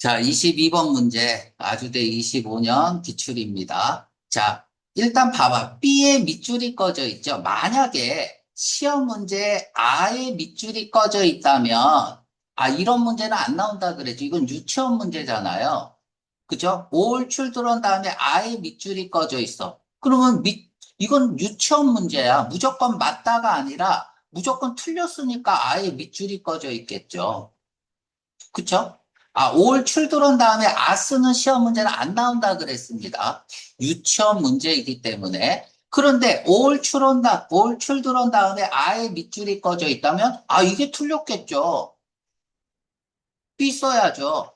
자, 22번 문제, 아주대 25년 기출입니다. 자, 일단 봐봐. B의 밑줄이 꺼져 있죠. 만약에 시험 문제에 A의 밑줄이 꺼져 있다면, 이런 문제는 안 나온다 그랬죠. 이건 유치원 문제잖아요. 그죠? 올 들어온 다음에 A의 밑줄이 꺼져 있어. 그러면 이건 유치원 문제야. 무조건 맞다가 아니라 무조건 틀렸으니까 A의 밑줄이 꺼져 있겠죠. 그쵸? 올 들어온 다음에 쓰는 시험 문제는 안 나온다 그랬습니다. 유치원 문제이기 때문에. 그런데 올 들어온 다음에 아의 밑줄이 꺼져 있다면, 이게 틀렸겠죠. B 써야죠.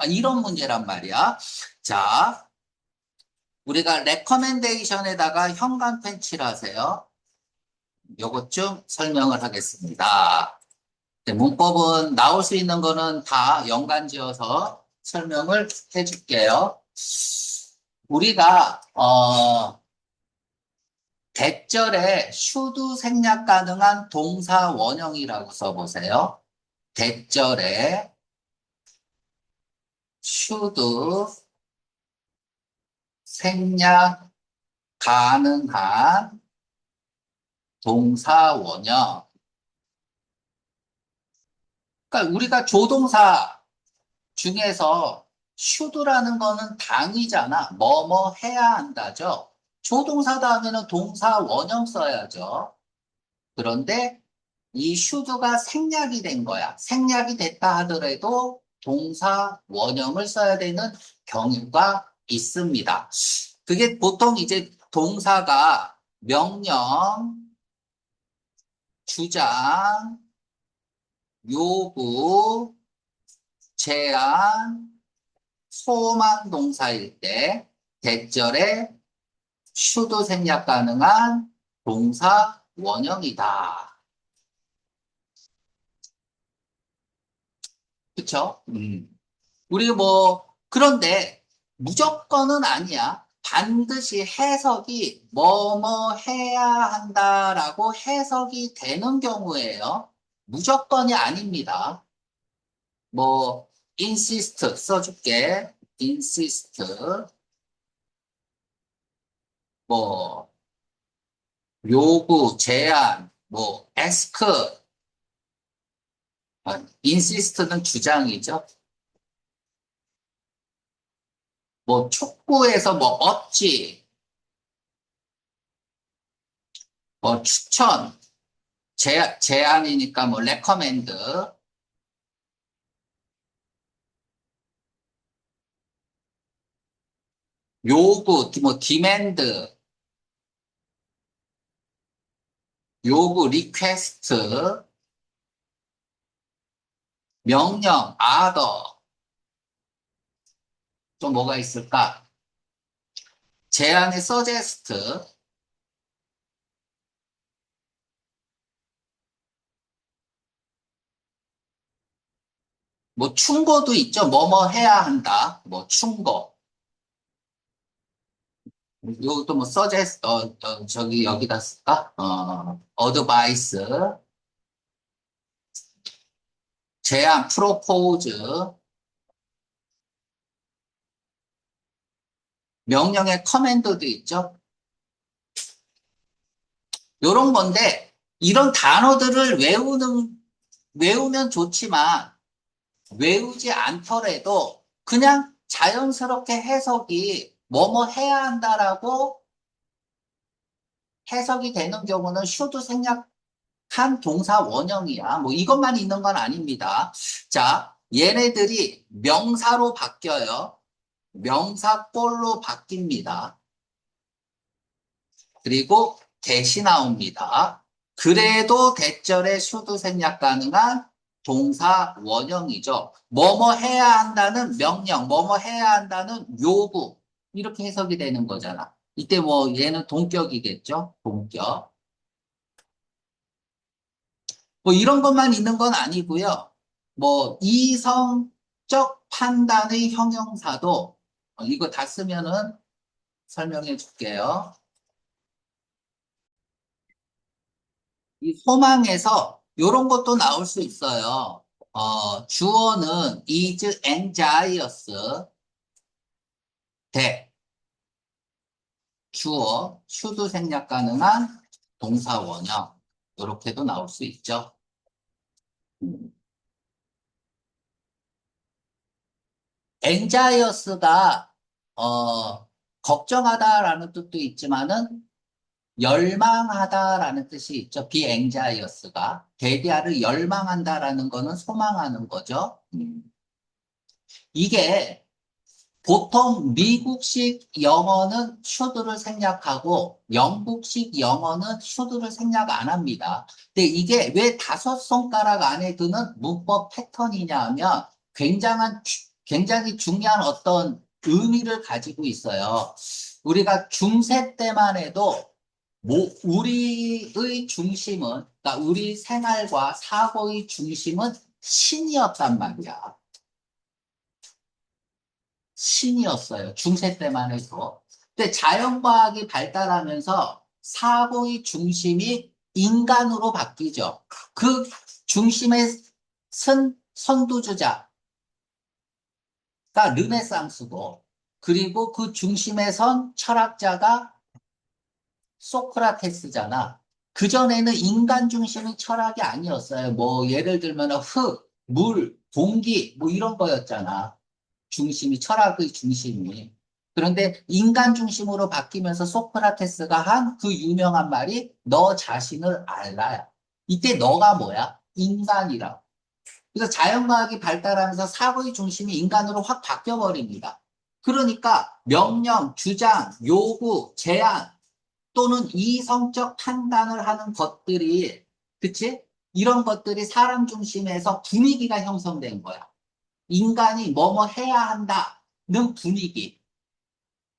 이런 문제란 말이야. 자, 우리가 레커멘데이션에다가 현관펜 칠하세요. 요것 좀 설명을 하겠습니다. 네, 문법은 나올 수 있는 거는 다 연관지어서 설명을 해줄게요. 우리가 대절에 슈드 생략 가능한 동사 원형이라고 써보세요. 대절에 슈드 생략 가능한 동사 원형. 그러니까 우리가 조동사 중에서 should라는 거는 당이잖아. 뭐뭐 해야 한다죠. 조동사 다음에는 동사 원형 써야죠. 그런데 이 should가 생략이 된 거야. 생략이 됐다 하더라도 동사 원형을 써야 되는 경우가 있습니다. 그게 보통 이제 동사가 명령, 주장, 요구, 제안, 소망 동사일 때 대절에 should 생략 가능한 동사 원형이다. 그쵸? 우리 그런데 무조건은 아니야. 반드시 해석이 뭐뭐 해야 한다라고 해석이 되는 경우에요. 무조건이 아닙니다. insist 써줄게. insist, 뭐, 요구, 제안, ask, insist는 주장이죠. 촉구에서 어찌, 추천, 제안이니까 recommend, 요구, demand, 요구, request, 명령, order, 또 뭐가 있을까? 제안의 suggest, 충고도 있죠. 뭐뭐 해야 한다. 충고. 이것도 suggest, 저기 여기다 쓸까? advice, 제안, propose, 명령의 커맨드도 있죠. 요런 건데, 이런 단어들을 외우면 좋지만, 외우지 않더라도, 그냥 자연스럽게 해석이 뭐뭐 해야 한다라고 해석이 되는 경우는 should 생략한 동사 원형이야. 이것만 있는 건 아닙니다. 자, 얘네들이 명사로 바뀌어요. 명사꼴로 바뀝니다. 그리고 대시 나옵니다. 그래도 대절에 should 생략 가능한 동사 원형이죠. 뭐뭐 해야 한다는 명령, 뭐뭐 해야 한다는 요구. 이렇게 해석이 되는 거잖아. 이때 얘는 동격이겠죠? 동격. 이런 것만 있는 건 아니고요. 이성적 판단의 형용사도 이거 다 쓰면은 설명해 줄게요. 이 소망에서 이런 것도 나올 수 있어요. 주어는 is anxious 대 주어, should 생략 가능한 동사 원형. 이렇게도 나올 수 있죠. 음. anxious가, 걱정하다라는 뜻도 있지만은 열망하다라는 뜻이 있죠. be anxious가. 대비하를 열망한다라는 거는 소망하는 거죠. 이게 보통 미국식 영어는 should를 생략하고 영국식 영어는 should를 생략 안 합니다. 근데 이게 왜 다섯 손가락 안에 드는 문법 패턴이냐 하면 굉장히 중요한 어떤 의미를 가지고 있어요. 우리가 중세 때만 해도 우리의 중심은, 그러니까 우리 생활과 사고의 중심은 신이었단 말이야. 신이었어요. 중세 때만 해도. 근데 자연과학이 발달하면서 사고의 중심이 인간으로 바뀌죠. 그 중심의 선두주자가 르네상스고, 그리고 그 중심에 선 철학자가 소크라테스잖아. 그전에는 인간 중심의 철학이 아니었어요. 뭐, 예를 들면 흙, 물, 공기, 뭐 이런 거였잖아. 중심이, 철학의 중심이. 그런데 인간 중심으로 바뀌면서 소크라테스가 한 그 유명한 말이 너 자신을 알라야. 이때 너가 뭐야? 인간이라고. 그래서 자연과학이 발달하면서 사고의 중심이 인간으로 확 바뀌어버립니다. 그러니까 명령, 주장, 요구, 제안 또는 이성적 판단을 하는 것들이, 그치? 이런 것들이 사람 중심에서 분위기가 형성된 거야. 인간이 뭐뭐 해야 한다는 분위기.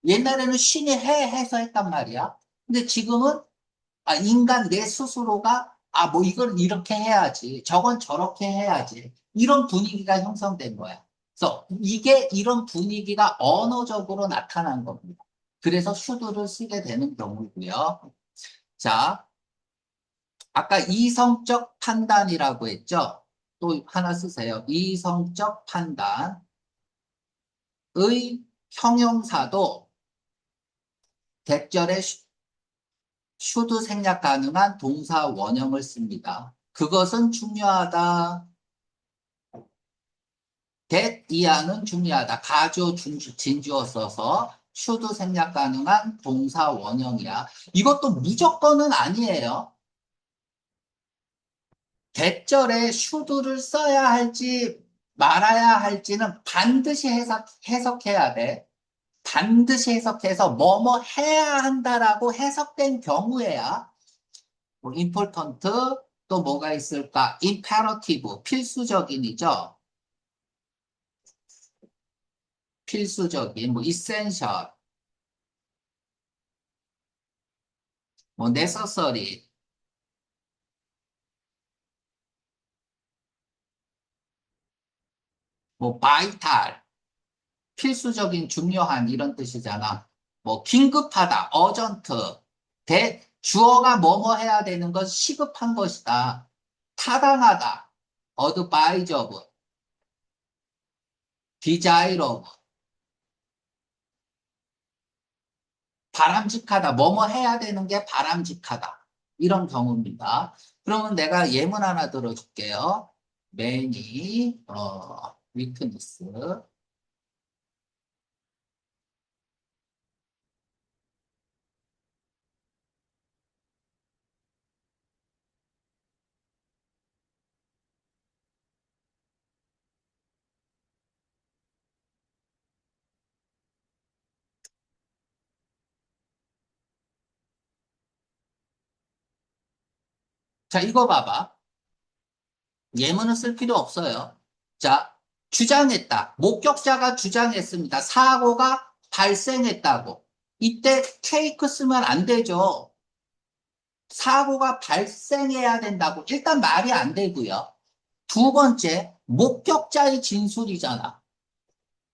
옛날에는 신이 해서 했단 말이야. 근데 지금은 인간 내 스스로가 뭐 이걸 이렇게 해야지. 저건 저렇게 해야지. 이런 분위기가 형성된 거야. 그래서 이게 이런 분위기가 언어적으로 나타난 겁니다. 그래서 슈드를 쓰게 되는 경우고요. 자, 아까 이성적 판단이라고 했죠? 또 하나 쓰세요. 이성적 판단의 형용사도 대절에 슈드 생략 가능한 동사 원형을 씁니다. 그것은 중요하다. that 이하는 중요하다. 가주, 진주어 써서 슈드 생략 가능한 동사 원형이야. 이것도 무조건은 아니에요. 대절에 should를 써야 할지 말아야 할지는 반드시 해석해야 돼. 반드시 해석해서 뭐뭐 해야 한다라고 해석된 경우에야 뭐 important 또 뭐가 있을까? imperative 필수적인이죠. 필수적인 뭐 essential 뭐 necessary 뭐 vital 필수적인 중요한 이런 뜻이잖아. 뭐 긴급하다 urgent 주어가 뭐뭐 해야 되는 건 시급한 것이다. 타당하다 advisable desirable 바람직하다. 뭐뭐 해야 되는 게 바람직하다. 이런 경우입니다. 그러면 내가 예문 하나 들어줄게요. many, weakness. 자, 이거 봐봐. 예문은 쓸 필요 없어요. 자, 주장했다. 목격자가 주장했습니다. 사고가 발생했다고. 이때 take 쓰면 안 되죠. 사고가 발생해야 된다고. 일단 말이 안 되고요. 두 번째, 목격자의 진술이잖아.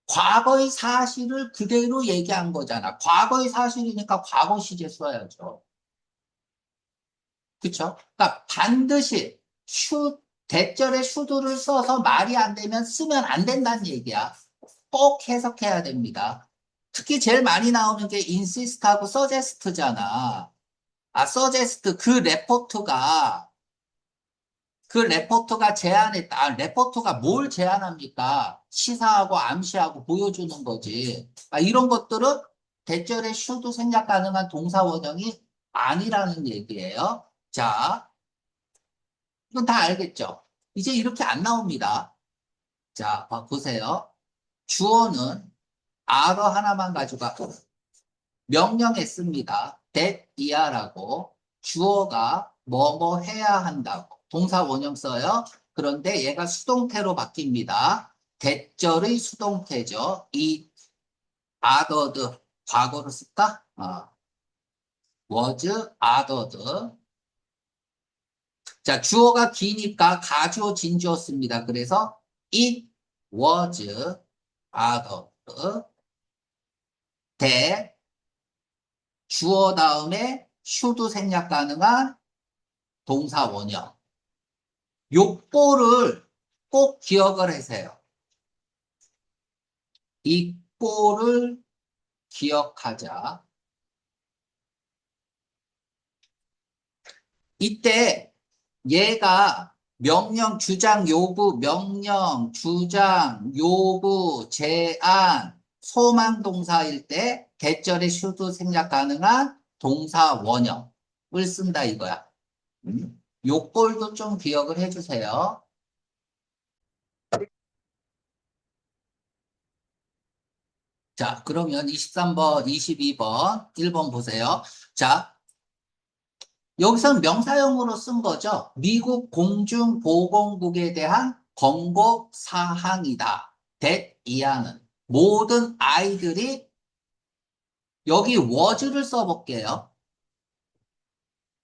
과거의 사실을 그대로 얘기한 거잖아. 과거의 사실이니까 과거 시제 써야죠. 그쵸? 그러니까 반드시 should 대절에 should를 써서 말이 안 되면 쓰면 안 된다는 얘기야. 꼭 해석해야 됩니다. 특히 제일 많이 나오는 게 insist하고 suggest잖아. suggest 그 레포트가 제안했다. 레포트가 뭘 제안합니까? 시사하고 암시하고 보여주는 거지. 이런 것들은 대절의 should 생략 가능한 동사 원형이 아니라는 얘기예요. 자, 이건 다 알겠죠? 이제 이렇게 안 나옵니다. 자, 보세요. 주어는 are 하나만 가져가고 명령에 씁니다. that 이하라고 주어가 뭐뭐 해야 한다고 동사 원형 써요. 그런데 얘가 수동태로 바뀝니다. 대절의 수동태죠. 이 othered 과거로 쓸까? was othered. 자, 주어가 기니까 가주어 진주어 씁니다. 그래서 it was othered. 대 주어 다음에 should 생략 가능한 동사 원형. 요거를 꼭 기억을 하세요. 이 꼴을 기억하자. 이때 얘가 명령, 주장, 요구, 명령, 주장, 요구, 제안, 소망 동사일 때 대절에 should 생략 가능한 동사 원형을 쓴다 이거야. 요 꼴도 좀 기억을 해주세요. 자, 그러면 23번, 22번, 1번 보세요. 자, 여기서는 명사형으로 쓴 거죠. 미국 공중보건국에 대한 권고 사항이다. that 이하는 모든 아이들이 여기 was를 써볼게요.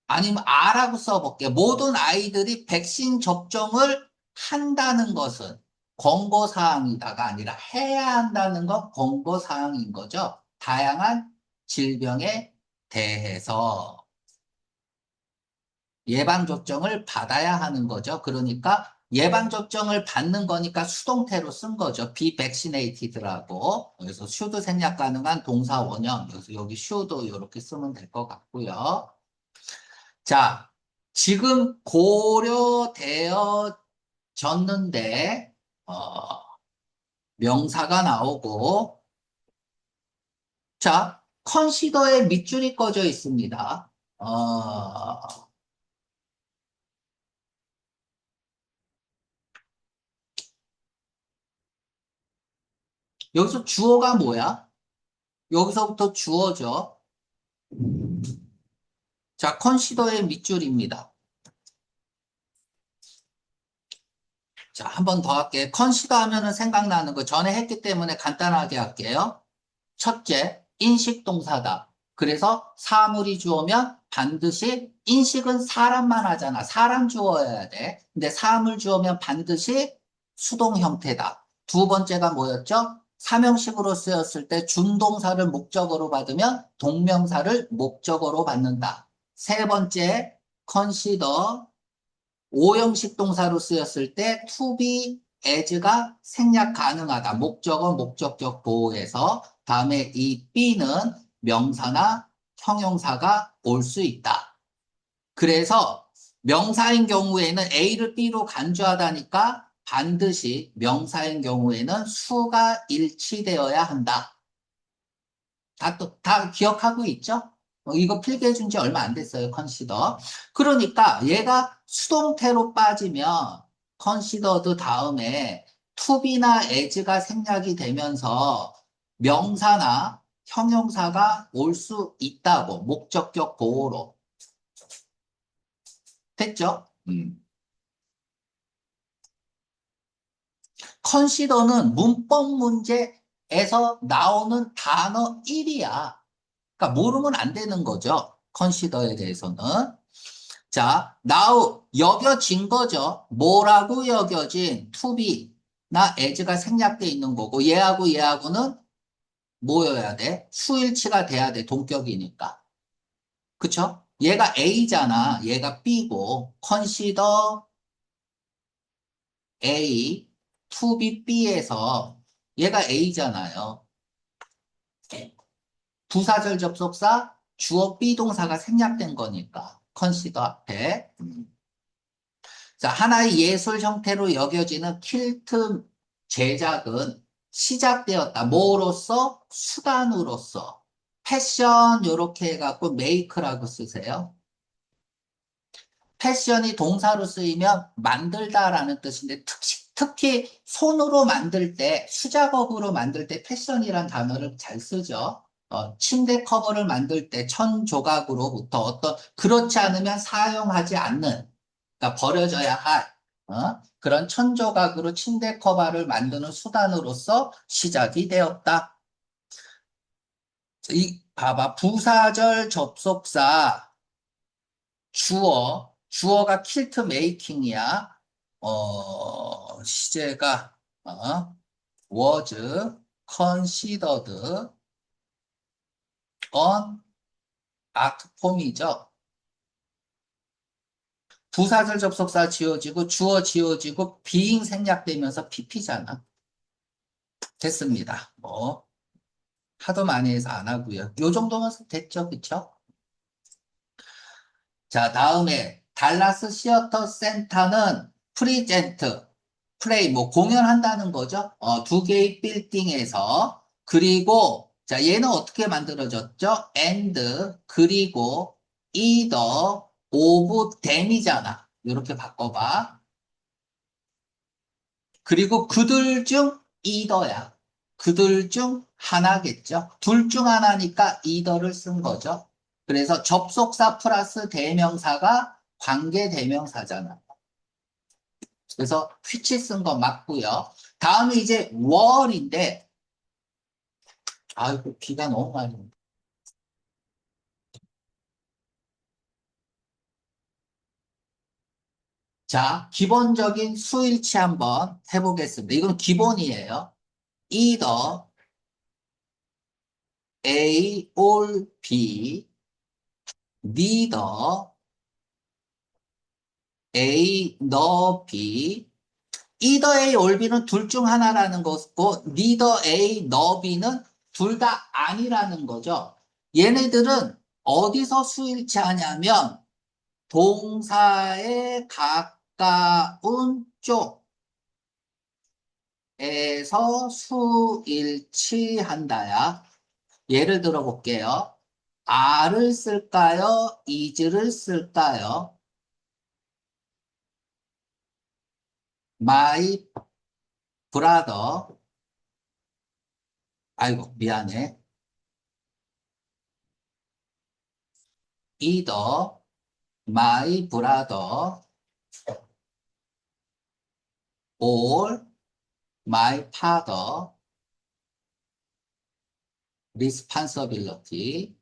아니면 a라고 써볼게요. 모든 아이들이 백신 접종을 한다는 것은 권고사항이다가 아니라 해야 한다는 건 권고사항인 거죠. 다양한 질병에 대해서 예방접종을 받아야 하는 거죠. 그러니까 예방접종을 받는 거니까 수동태로 쓴 거죠. be vaccinated라고. 그래서 should 생략 가능한 동사 원형. 그래서 여기 should 이렇게 쓰면 될 것 같고요. 자, 지금 고려되어졌는데 명사가 나오고 자, consider에 밑줄이 꺼져 있습니다. 여기서 주어가 뭐야? 여기서부터 주어죠. 자, consider의 밑줄입니다. 자, 한 번 더 할게요. consider 하면은 생각나는 거 전에 했기 때문에 간단하게 할게요. 첫째, 인식 동사다. 그래서 사물이 주어면 반드시 인식은 사람만 하잖아. 사람 주어야 돼. 근데 사물 주어면 반드시 수동 형태다. 두 번째가 뭐였죠? 삼형식으로 쓰였을 때 준동사를 목적어로 받으면 동명사를 목적어로 받는다. 세 번째, consider 오형식 동사로 쓰였을 때 to be as가 생략 가능하다. 목적어, 목적격 보호에서 다음에 이 be는 명사나 형용사가 올 수 있다. 그래서 명사인 경우에는 A를 B로 간주하다니까 반드시 명사인 경우에는 수가 일치되어야 한다. 다 기억하고 있죠? 이거 필기해 준 지 얼마 안 됐어요, 컨시더. 그러니까 얘가 수동태로 빠지면 컨시더드 다음에 투비나 as가 생략이 되면서 명사나 형용사가 올 수 있다고 목적격 보호로. 됐죠? 컨시더는 문법 문제에서 나오는 단어 1이야. 그러니까 모르면 안 되는 거죠. 컨시더에 대해서는. 자, now 여겨진 거죠. 뭐라고 여겨진 to be나 as가 생략돼 있는 거고 얘하고는 뭐여야 돼? 수일치가 돼야 돼. 동격이니까. 그쵸? 얘가 A잖아. 얘가 B고 consider A, to be B에서 얘가 A잖아요. 부사절 접속사, 주어 B동사가 생략된 거니까. 컨시더 앞에. 자, 하나의 예술 형태로 여겨지는 퀼트 제작은 시작되었다. 뭐로서? 수단으로서. 패션 요렇게 해갖고 메이크라고 쓰세요. 패션이 동사로 쓰이면 만들다라는 뜻인데 특히 손으로 만들 때 수작업으로 만들 때 패션이란 단어를 잘 쓰죠. 침대 커버를 만들 때 천 조각으로부터 어떤 그렇지 않으면 사용하지 않는 그러니까 버려져야 할 그런 천 조각으로 침대 커버를 만드는 수단으로서 시작이 되었다. 봐봐 부사절 접속사 주어가 킬트 메이킹이야. 시제가, was considered an art form이죠. 부사절 접속사 지워지고 주어 지워지고 being 생략되면서 pp잖아. 됐습니다. 뭐, 하도 많이 해서 안 하고요. 요 정도면 됐죠, 그쵸? 자, 다음에 달라스 시어터 센터는 프리젠트, 플레이, 뭐 공연한다는 거죠. 두 개의 빌딩에서. 그리고 자, 얘는 어떻게 만들어졌죠? and 그리고 either of them이잖아. 이렇게 바꿔봐. 그리고 그들 중 either야. 그들 중 하나겠죠. 둘 중 하나니까 either를 쓴 거죠. 그래서 접속사 플러스 대명사가 관계 대명사잖아. 그래서 which 쓴 거 맞고요. 다음에 이제 were인데 아이고 비가 너무 많이 온다. 자, 기본적인 수일치 한번 해보겠습니다. 이건 기본이에요. either A or B, neither A nor B, either A or B는 둘 중 하나라는 것이고 neither A nor B는 둘 다 아니라는 거죠. 얘네들은 어디서 수일치하냐면 동사에 가까운 쪽에서 수일치한다야. 예를 들어 볼게요. are를 쓸까요? is를 쓸까요? my brother, 아이고, 미안해. either my brother or my father responsibility,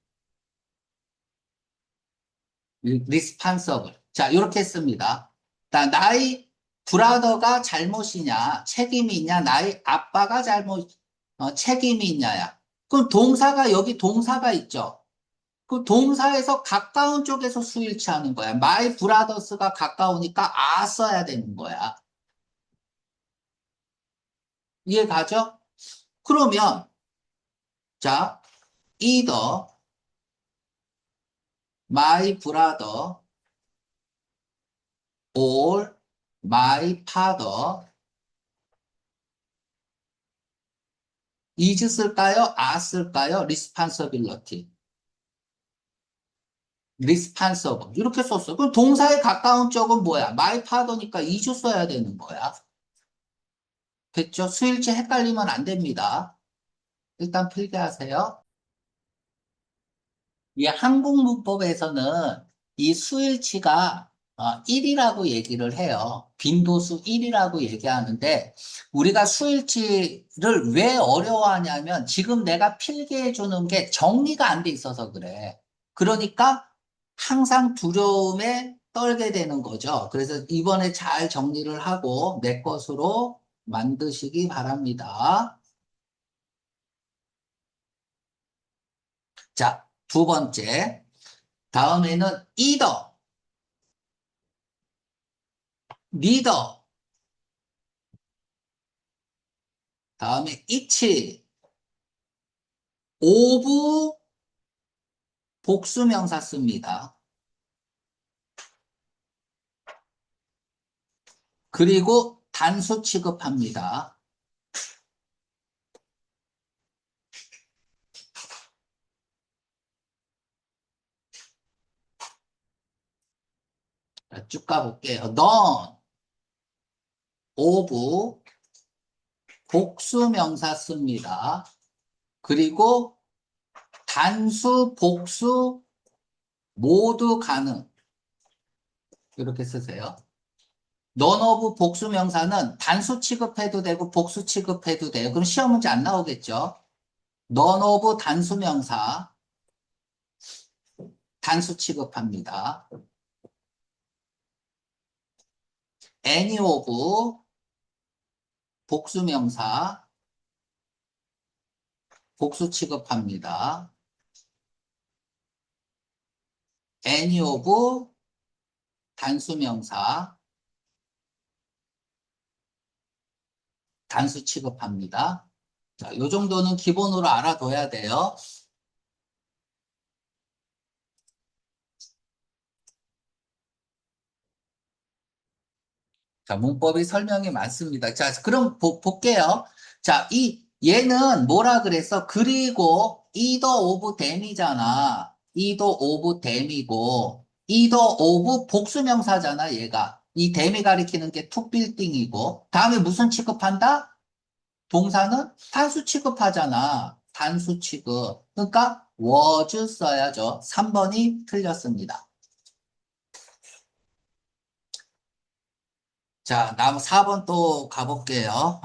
responsible. 자, 이렇게 씁니다. 나의 브라더가 잘못이냐, 책임이 있냐, 나의 아빠가 책임이 있냐야. 그럼 동사가, 여기 동사가 있죠. 그 동사에서 가까운 쪽에서 수일치하는 거야. my brothers가 가까우니까 써야 되는 거야. 이해 가죠? 그러면, 자, either my brother or my father is 쓸까요? 쓸까요? responsibility. responsible. 이렇게 썼어. 그럼 동사에 가까운 쪽은 뭐야? my father니까 is 써야 되는 거야. 됐죠? 수일치 헷갈리면 안 됩니다. 일단 필기하세요. 이 한국 문법에서는 이 수일치가 1이라고 얘기를 해요. 빈도수 1이라고 얘기하는데 우리가 수일치를 왜 어려워하냐면 지금 내가 필기해 주는 게 정리가 안 돼 있어서 그래. 그러니까 항상 두려움에 떨게 되는 거죠. 그래서 이번에 잘 정리를 하고 내 것으로 만드시기 바랍니다. 자, 두 번째. 다음에는 either, neither 다음에 each, of 복수명사 씁니다. 그리고 단수 취급합니다. 자, 쭉 가볼게요. none of 복수명사 씁니다. 그리고 단수, 복수 모두 가능. 이렇게 쓰세요. none of 복수명사는 단수 취급해도 되고 복수 취급해도 돼요. 그럼 시험 문제 안 나오겠죠? none of 단수명사 단수 취급합니다. any of 복수명사 복수 취급합니다. any of 단수명사 단수 취급합니다. 자, 요 정도는 기본으로 알아둬야 돼요. 자, 문법이 설명이 많습니다. 자, 그럼 볼게요. 자, 얘는 뭐라 그랬어? 그리고 either of them이잖아. either of them이고, either of 복수명사잖아, 얘가. 이 them이 가리키는 게 to building이고, 다음에 무슨 취급한다? 동사는 단수 취급하잖아. 단수 취급. 그러니까 was 써야죠. 3번이 틀렸습니다. 자, 다음 4번 또 가볼게요.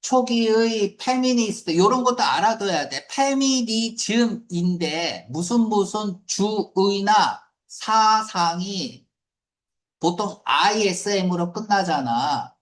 초기의 페미니스트, 이런 것도 알아둬야 돼. 페미니즘인데, 무슨 주의나 사상이 보통 ISM으로 끝나잖아.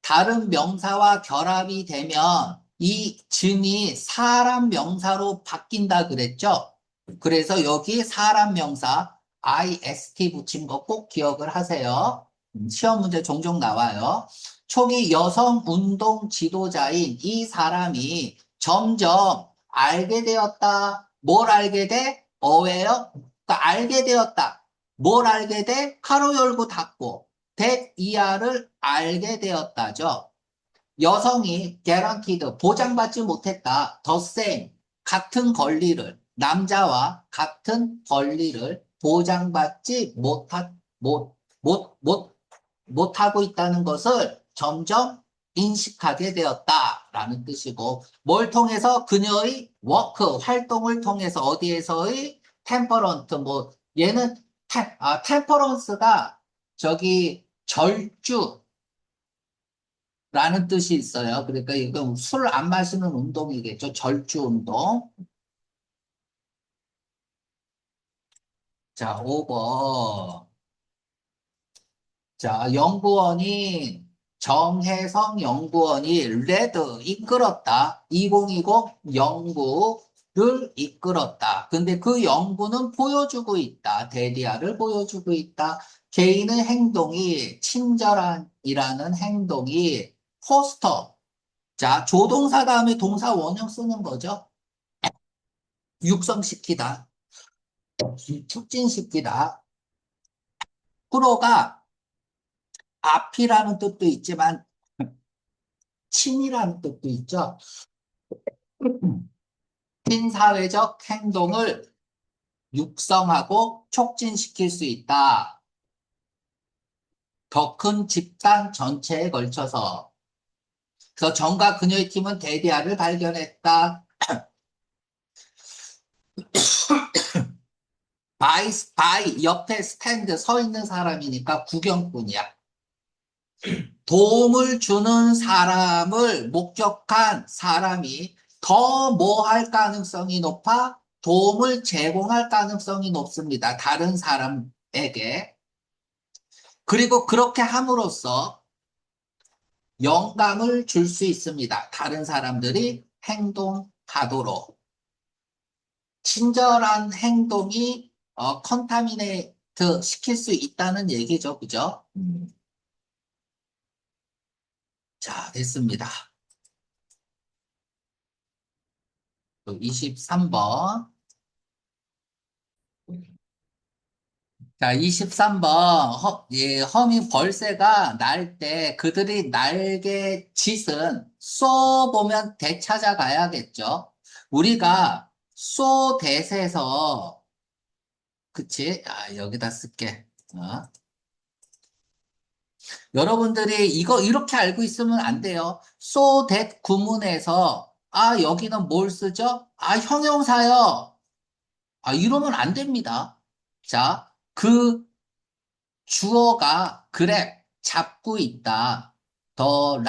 다른 명사와 결합이 되면 이 즘이 사람 명사로 바뀐다 그랬죠? 그래서 여기 사람 명사 IST 붙인 거 꼭 기억을 하세요. 시험 문제 종종 나와요. 초기 여성 운동 지도자인 이 사람이 점점 알게 되었다. 뭘 알게 돼? 어웨어? 그러니까 알게 되었다. 뭘 알게 돼? 가로 열고 닫고. that 이하를 알게 되었다죠. 여성이 guaranteed 보장받지 못했다. the same 같은 권리를 남자와 같은 권리를 보장받지 못하고 있다는 것을 점점 인식하게 되었다라는 뜻이고 뭘 통해서 그녀의 워크 활동을 통해서 어디에서의 템퍼런트 뭐 얘는 템퍼런스가 저기 절주라는 뜻이 있어요. 그러니까 이건 술 안 마시는 운동이겠죠. 절주 운동. 자, 5번. 자, 연구원이 정혜성 연구원이 레드 이끌었다. 2020 연구를 이끌었다. 근데 그 연구는 보여주고 있다. 대리아를 보여주고 있다. 개인의 행동이 친절한이라는 행동이 포스터. 자, 조동사 다음에 동사 원형 쓰는 거죠. 육성시키다. 촉진시키다. 프로가 앞이라는 뜻도 있지만 친이라는 뜻도 있죠. 신사회적 행동을 육성하고 촉진시킬 수 있다. 더 큰 집단 전체에 걸쳐서. 그래서 정과 그녀의 팀은 데디아를 발견했다. 바이 옆에 스탠드 서 있는 사람이니까 구경꾼이야. 도움을 주는 사람을 목격한 사람이 더 뭐 할 가능성이 높아? 도움을 제공할 가능성이 높습니다. 다른 사람에게. 그리고 그렇게 함으로써 영감을 줄 수 있습니다. 다른 사람들이 행동하도록. 친절한 행동이 컨타미네이트 시킬 수 있다는 얘기죠. 그죠? 자, 됐습니다. 또 23번. 자, 23번. 허미 벌새가 날 때 그들이 날개 짓은 쏘보면 되찾아가야겠죠. 우리가 쏘댓에서, 그치? 아, 여기다 쓸게. 어? 여러분들이 이거 이렇게 알고 있으면 안 돼요. 쏘댓 구문에서, 아, 여기는 뭘 쓰죠? 아, 형용사요. 아, 이러면 안 됩니다. 자, 그 주어가 그래 잡고 있다. 더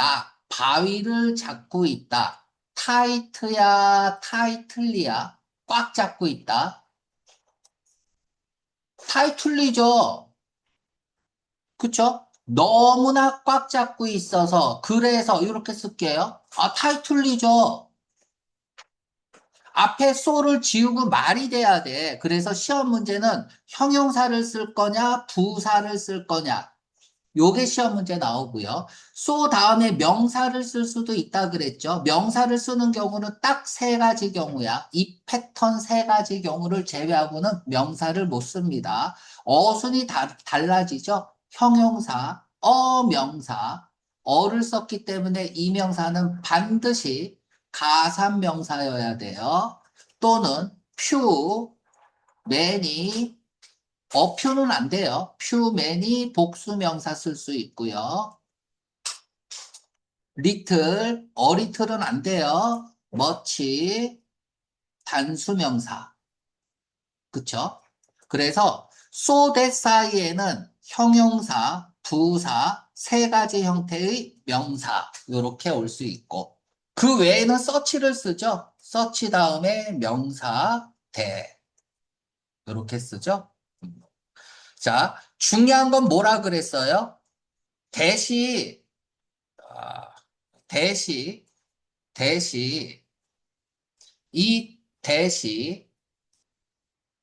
바위를 잡고 있다. 타이트야 타이틀리야 꽉 잡고 있다. 타이틀리죠. 그쵸? 너무나 꽉 잡고 있어서 그래서 이렇게 쓸게요. 아 타이틀리죠. 앞에 소를 지우고 말이 돼야 돼. 그래서 시험 문제는 형용사를 쓸 거냐 부사를 쓸 거냐 요게 시험 문제 나오고요. so 다음에 명사를 쓸 수도 있다 그랬죠. 명사를 쓰는 경우는 딱 세 가지 경우야. 이 패턴 세 가지 경우를 제외하고는 명사를 못 씁니다. 어순이 달라지죠. 형용사, 어명사, 어를 썼기 때문에 이 명사는 반드시 가산명사여야 돼요. 또는 few, many, 어표는 안 돼요. 퓨맨이 복수명사 쓸 수 있고요. 리틀, 어리틀은 안 돼요. 머치, 단수명사. 그쵸? 그래서 so that 사이에는 형용사, 부사, 세 가지 형태의 명사 이렇게 올 수 있고 그 외에는 서치를 쓰죠. 서치 다음에 명사, 대 이렇게 쓰죠. 자, 중요한 건 뭐라 그랬어요? 대시, 아, 대시, 대시, 이 대시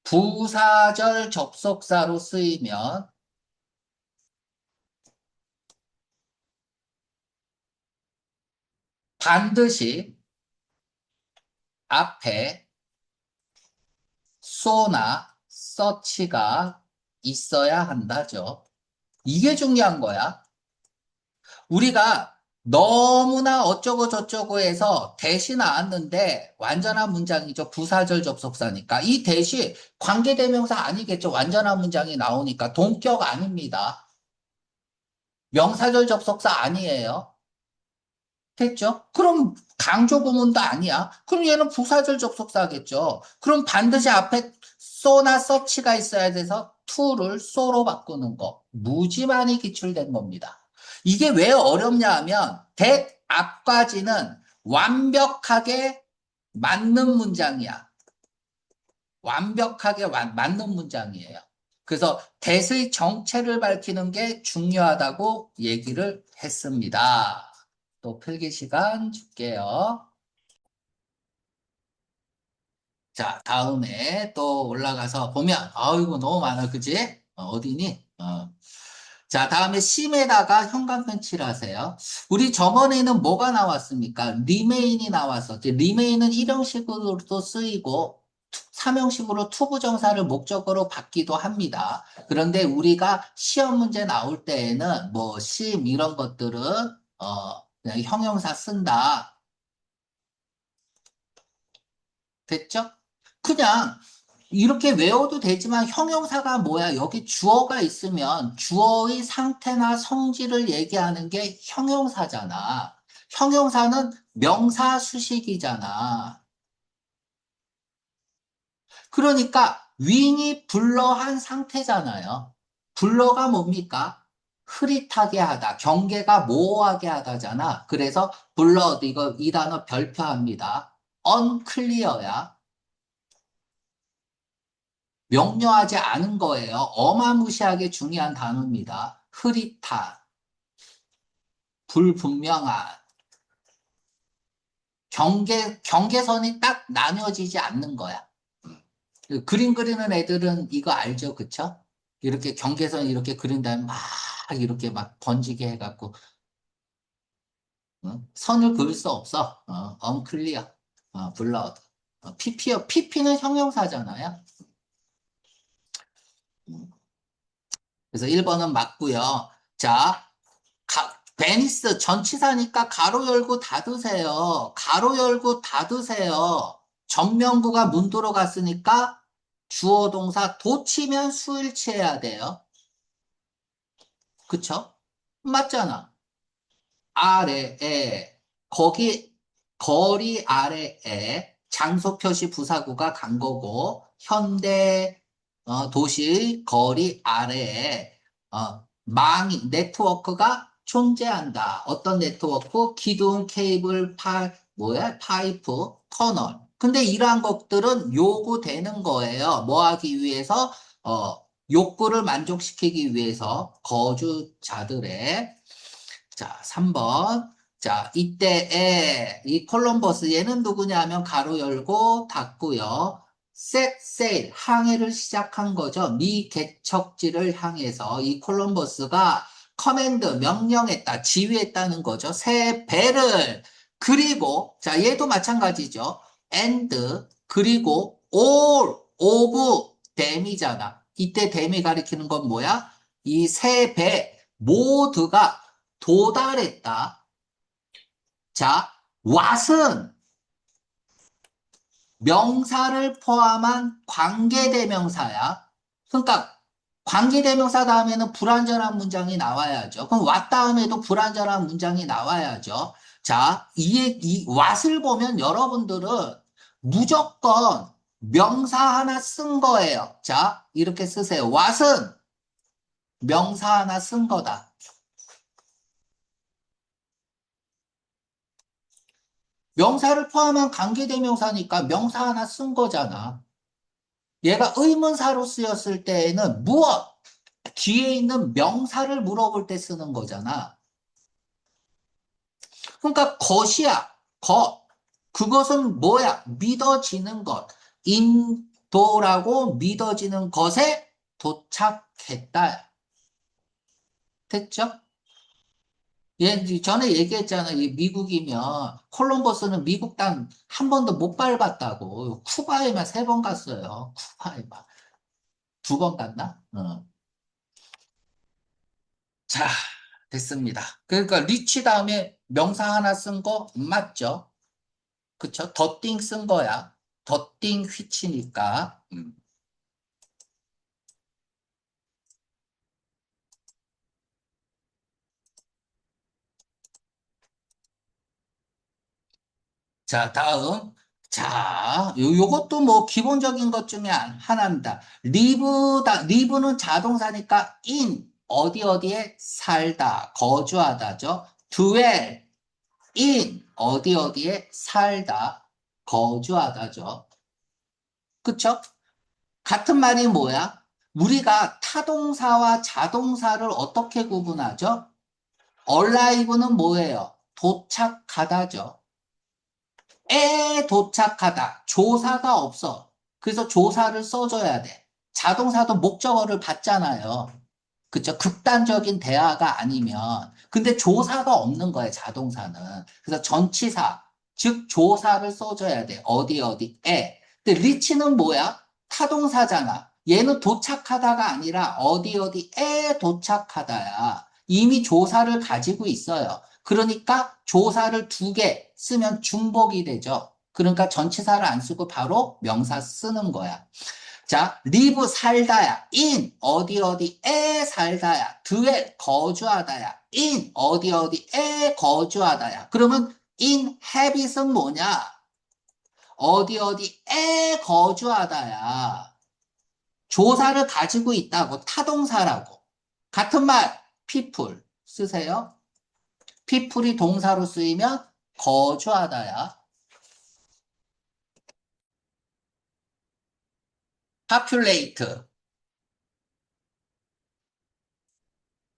부사절 접속사로 쓰이면 반드시 앞에 so나 such가 있어야 한다죠. 이게 중요한 거야. 우리가 너무나 어쩌고 저쩌고 해서 대시 나왔는데 완전한 문장이죠. 부사절 접속사니까. 이 대시 관계대명사 아니겠죠. 완전한 문장이 나오니까 동격 아닙니다. 명사절 접속사 아니에요. 됐죠? 그럼 강조 구문도 아니야. 그럼 얘는 부사절 접속사겠죠. 그럼 반드시 앞에 so나 such가 있어야 돼서 to를 so로 바꾸는 거. 무지 많이 기출된 겁니다. 이게 왜 어렵냐 하면 that 앞까지는 완벽하게 맞는 문장이야. 완벽하게 맞는 문장이에요. 그래서 that의 정체를 밝히는 게 중요하다고 얘기를 했습니다. 또 필기 시간 줄게요. 자, 다음에 또 올라가서 보면, 아이고, 너무 많아, 그지? 어디니? 자, 다음에 심에다가 형광펜 칠하세요. 우리 저번에는 뭐가 나왔습니까? remain이 나왔었지. remain은 일형식으로도 쓰이고, 삼형식으로 투부정사를 목적어로 받기도 합니다. 그런데 우리가 시험 문제 나올 때에는 뭐, 심, 이런 것들은, 그냥 형용사 쓴다. 됐죠? 그냥 이렇게 외워도 되지만 형용사가 뭐야? 여기 주어가 있으면 주어의 상태나 성질을 얘기하는 게 형용사잖아. 형용사는 명사 수식이잖아. 그러니까 윙이 불러한 상태잖아요. 불러가 뭡니까? 흐릿하게 하다, 경계가 모호하게 하다잖아. 그래서 불러 이거 이 단어 별표합니다. unclear야. 명료하지 않은 거예요. 어마무시하게 중요한 단어입니다. 흐릿한, 불분명한, 경계선이 딱 나뉘어지지 않는 거야. 그 그림 그리는 애들은 이거 알죠? 그쵸? 이렇게 경계선 이렇게 그린 다음에 막 이렇게 막 번지게 해갖고, 선을 그을 수 없어. unclear, blurred. PP요. PP는 형용사잖아요. 그래서 1번은 맞고요. 자, 베니스 전치사니까 가로 열고 닫으세요. 가로 열고 닫으세요. 전명구가 문도로 갔으니까 주어 동사 도치면 수일치해야 돼요. 그쵸? 맞잖아. 아래에 거기 거리 아래에 장소 표시 부사구가 간 거고 현대 도시 거리 아래에 네트워크가 존재한다. 어떤 네트워크? 기둥, 케이블, 파이프, 터널. 근데 이러한 것들은 요구되는 거예요. 뭐 하기 위해서? 어, 욕구를 만족시키기 위해서 거주자들의 자, 3번. 자, 이때에 이 콜럼버스 얘는 누구냐 하면 가로 열고 닫고요. set sail 항해를 시작한 거죠. 미 개척지를 향해서 이 콜럼버스가 커맨드 명령했다, 지휘했다는 거죠. 새 배를 그리고 자, 얘도 마찬가지죠. and 그리고 all of them이잖아. 이때 them이 가리키는 건 뭐야? 이 새 배 모두가 도달했다. 자, what은 명사를 포함한 관계대명사야. 그러니까 관계대명사 다음에는 불완전한 문장이 나와야죠. 그럼 what 다음에도 불완전한 문장이 나와야죠. 자, 이 what을 보면 여러분들은 무조건 명사 하나 쓴 거예요. 자, 이렇게 쓰세요. what은 명사 하나 쓴 거다. 명사를 포함한 관계대명사니까 명사 하나 쓴 거잖아. 얘가 의문사로 쓰였을 때에는 무엇? 뒤에 있는 명사를 물어볼 때 쓰는 거잖아. 그러니까 것이야. 것. 그것은 뭐야? 믿어지는 것. 인도라고 믿어지는 것에 도착했다. 됐죠? 전에 얘기했잖아. 미국이면 콜럼버스는 미국 땅 한 번도 못 밟았다고. 쿠바에만 3번 갔어요. 쿠바에만. 2번 갔나? 자, 됐습니다. 그러니까 리치 다음에 명사 하나 쓴 거 맞죠? 그쵸? 더띵 쓴 거야. 더띵 휘치니까. 자, 다음. 자, 요것도 뭐 기본적인 것 중에 하나입니다. 리브는 자동사니까 어디 어디에 살다, 거주하다죠. dwell, 어디 어디에 살다, 거주하다죠. 그쵸? 같은 말이 뭐야? 우리가 타동사와 자동사를 어떻게 구분하죠? arrive는 뭐예요? 도착하다죠. 도착하다. 조사가 없어. 그래서 조사를 써줘야 돼. 자동사도 목적어를 받잖아요. 그쵸? 극단적인 대화가 아니면. 근데 조사가 없는 거예요, 자동사는. 그래서 전치사, 즉 조사를 써줘야 돼. 어디, 어디에. 근데 리치는 뭐야? 타동사잖아. 얘는 도착하다가 아니라 어디, 어디에 도착하다야. 이미 조사를 가지고 있어요. 그러니까 조사를 2개 쓰면 중복이 되죠. 그러니까 전치사를 안 쓰고 바로 명사 쓰는 거야. 자, live 살다야. in 어디 어디에 살다야. dwell 거주하다야. in 어디 어디에 거주하다야. 그러면 inhabit은 뭐냐? 어디 어디에 거주하다야. 조사를 가지고 있다고 타동사라고. 같은 말 people 쓰세요. people이 동사로 쓰이면 거주하다야. populate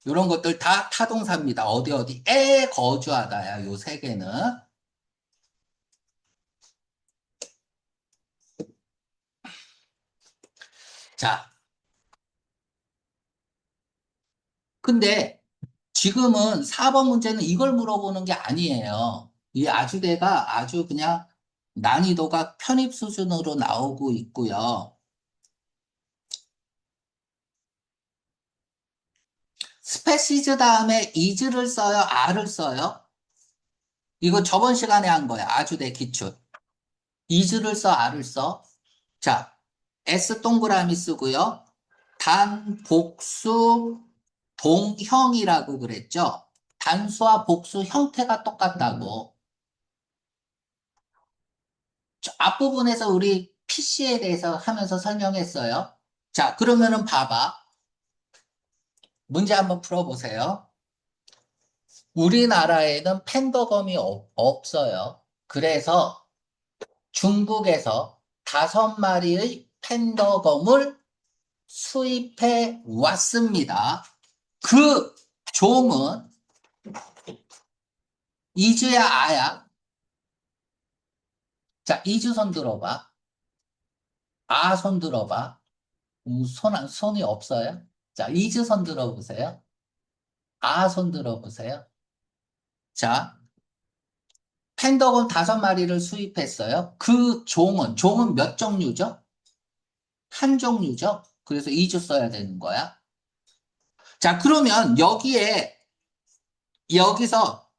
이런 것들 다 타동사입니다. 어디 어디에 거주하다야. 요 3개는. 자, 근데 지금은 4번 문제는 이걸 물어보는 게 아니에요. 이 아주대가 아주 그냥 난이도가 편입 수준으로 나오고 있고요. 스페시즈 다음에 is를 써요? are를 써요? 이거 저번 시간에 한 거야. 아주대 기출. is를 써, a를 써? 자, S 동그라미 쓰고요. 단, 복수, 동형이라고 그랬죠? 단수와 복수 형태가 똑같다고. 앞부분에서 우리 PC에 대해서 하면서 설명했어요. 자, 그러면은 봐봐. 문제 한번 풀어보세요. 우리나라에는 팬더검이 없어요. 그래서 중국에서 5마리의 팬더검을 수입해 왔습니다. 그 종은 이주야 아야? 자, 이주 손 들어봐. 아 손 들어봐. 손이 없어요? 자, 이주 손 들어보세요. 아 손 들어보세요. 자, 팬더건 5마리를 수입했어요. 그 종은 몇 종류죠? 한 종류죠? 그래서 2주 써야 되는 거야. 자, 그러면 여기서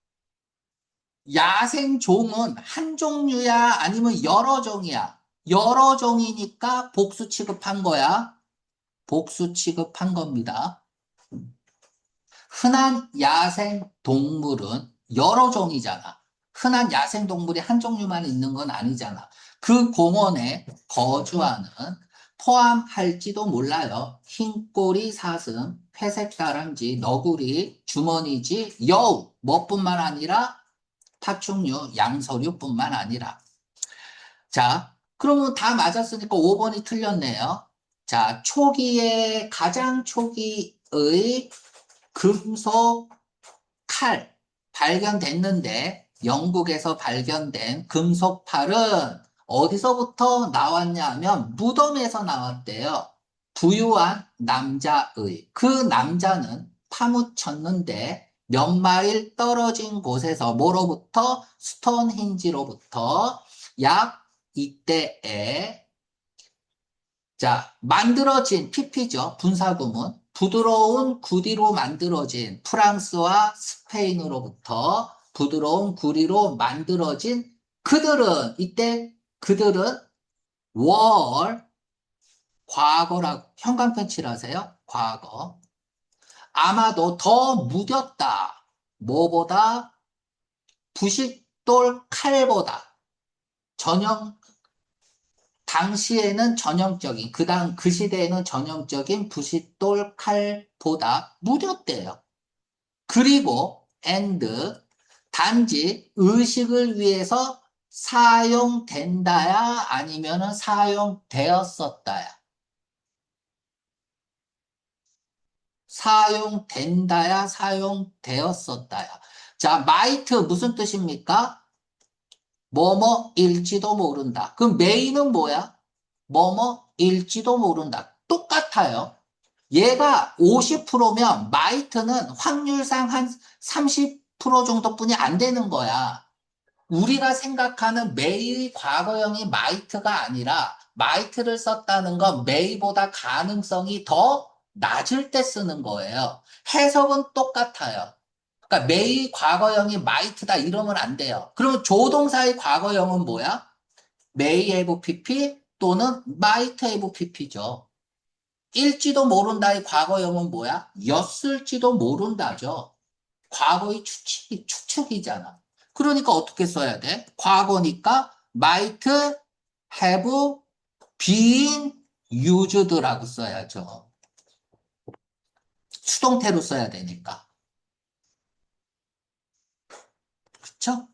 야생 종은 한 종류야? 아니면 여러 종이야? 여러 종이니까 복수 취급한 거야. 복수 취급한 겁니다. 흔한 야생 동물은 여러 종이잖아. 흔한 야생 동물이 한 종류만 있는 건 아니잖아. 그 공원에 거주하는 포함할지도 몰라요. 흰꼬리 사슴, 회색 다람쥐, 너구리, 주머니쥐, 여우, 뭐뿐만 아니라 파충류, 양서류뿐만 아니라. 자, 그러면 다 맞았으니까 5번이 틀렸네요. 자, 가장 초기의 금속 칼 발견됐는데 영국에서 발견된 금속 팔은 어디서부터 나왔냐면 무덤에서 나왔대요. 부유한 남자의. 그 남자는 파묻혔는데 몇 마일 떨어진 곳에서 뭐로부터? 스톤힌지로부터 약 이때에 자, 만들어진 PP죠. 분사구문. 부드러운 구리로 만들어진 프랑스와 스페인으로부터 부드러운 구리로 만들어진 그들은 과거라고 형광펜 칠하세요. 과거. 아마도 더 무뎠다. 뭐보다? 부싯돌 칼보다. 전형 당시에는 전형적인, 그 시대에는 전형적인 부싯돌 칼보다 무렵대요. 그리고, 단지 의식을 위해서 사용된다야, 아니면은 사용되었었다야. 사용된다야, 사용되었었다야. 자, 마이트 무슨 뜻입니까? 뭐뭐일지도 모른다. 그럼 메인은 뭐야? 뭐뭐일지도 모른다. 똑같아요. 얘가 50%면 마이트는 확률상 한 30% 정도뿐이 안 되는 거야. 우리가 생각하는 메이의 과거형이 마이트가 아니라 마이트를 썼다는 건 메이보다 가능성이 더 낮을 때 쓰는 거예요. 해석은 똑같아요. 그러니까 메이 과거형이 마이트다 이러면 안 돼요. 그러면 조동사의 과거형은 뭐야? may have pp 또는 might have pp죠. 일지도 모른다의 과거형은 뭐야? 였을지도 모른다죠. 과거의 추측이잖아. 그러니까 어떻게 써야 돼? 과거니까 might have been used라고 써야죠. 수동태로 써야 되니까. 그쵸?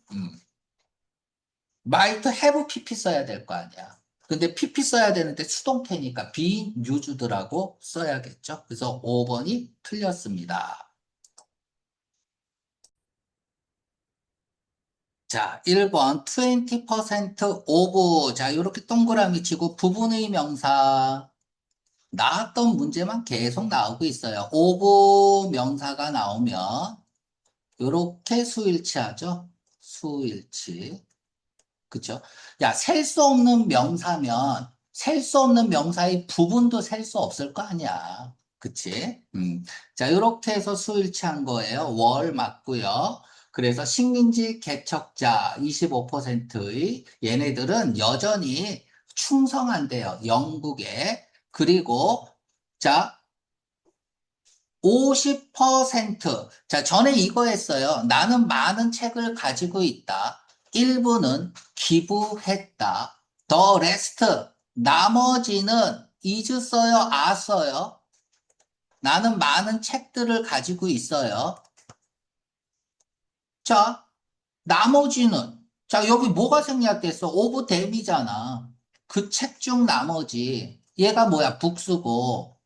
might have pp 써야 될 거 아니야. 근데 pp 써야 되는데 수동태니까 been used라고 써야겠죠. 그래서 5번이 틀렸습니다. 자, 1번 20% of 자, 이렇게 동그라미 치고 부분의 명사 나왔던 문제만 계속 나오고 있어요. of 명사가 나오면 이렇게 수일치하죠. 수일치. 그쵸? 야, 셀 수 없는 명사면 셀 수 없는 명사의 부분도 셀 수 없을 거 아니야. 그치? 자, 이렇게 해서 수일치한 거예요. 월 맞고요. 그래서 식민지 개척자 25%의 얘네들은 여전히 충성한대요. 영국에. 그리고 자, 50%. 자, 전에 이거 했어요. 나는 많은 책을 가지고 있다. 일부는 기부했다. The rest. 나머지는 is 써요, are 써요. 나는 많은 책들을 가지고 있어요. 자, 나머지는. 자, 여기 뭐가 생략됐어? of them이잖아. 그 책 중 나머지. 얘가 뭐야? 복수고.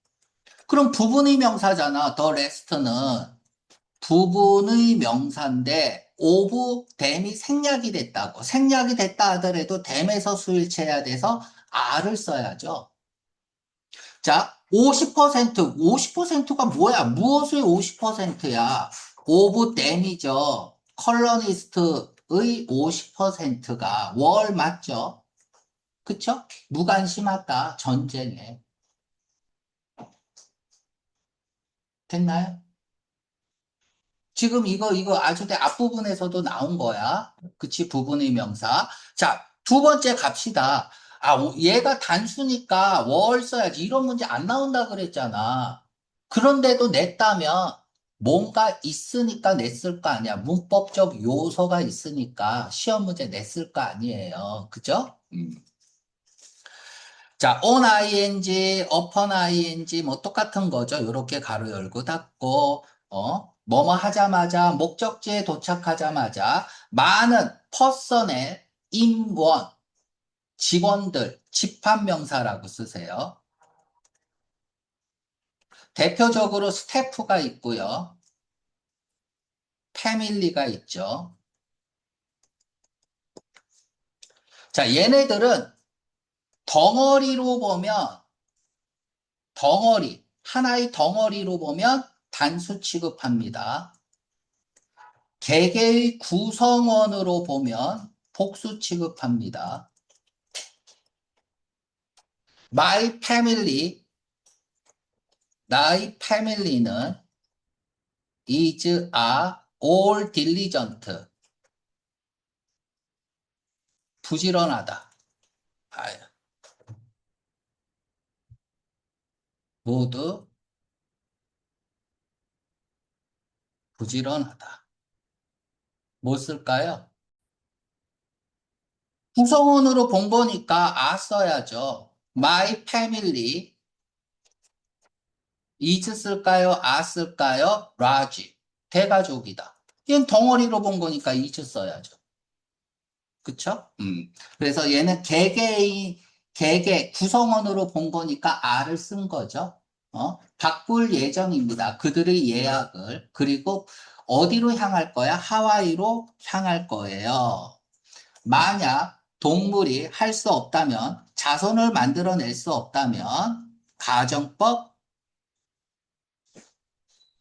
그럼 부분의 명사잖아. The rest는. 부분의 명사인데 오브 댐이 생략이 됐다고. 생략이 됐다 하더라도 댐에서 수일체해야 돼서 R을 써야죠. 자, 50%가 뭐야? 무엇의 50%야? 오브 댐이죠. 컬러니스트의 50%가 월 맞죠? 그쵸? 무관심하다. 전쟁에. 됐나요? 지금 이거 아주대 앞부분에서도 나온 거야. 그치? 부분의 명사. 자, 두 번째 갑시다. 아, 얘가 단수니까 월 써야지. 이런 문제 안 나온다 그랬잖아. 그런데도 냈다면 뭔가 있으니까 냈을 거 아니야. 문법적 요소가 있으니까 시험 문제 냈을 거 아니에요. 그죠? 자, on ing, upon ing 뭐 똑같은 거죠. 이렇게 가로 열고 닫고 뭐뭐 하자마자 목적지에 도착하자마자 많은 퍼선의 임원, 직원들, 집합명사라고 쓰세요. 대표적으로 스태프가 있고요. 패밀리가 있죠. 자, 얘네들은 덩어리로 보면 하나의 덩어리로 보면 단수 취급합니다. 개개의 구성원으로 보면 복수 취급합니다. My family, 나의 family는 is a all diligent. 부지런하다. 아유, 모두 부지런하다. 뭐 쓸까요? 구성원으로 본 거니까 써야죠. My family is 쓸까요? 쓸까요? large. 대가족이다. 얘는 덩어리로 본 거니까 is 써야죠. 그쵸? 그래서 얘는 개개, 구성원으로 본 거니까 R을 쓴 거죠. 바꿀 예정입니다. 그들의 예약을. 그리고 어디로 향할 거야? 하와이로 향할 거예요. 만약 동물이 할 수 없다면, 자손을 만들어낼 수 없다면, 가정법,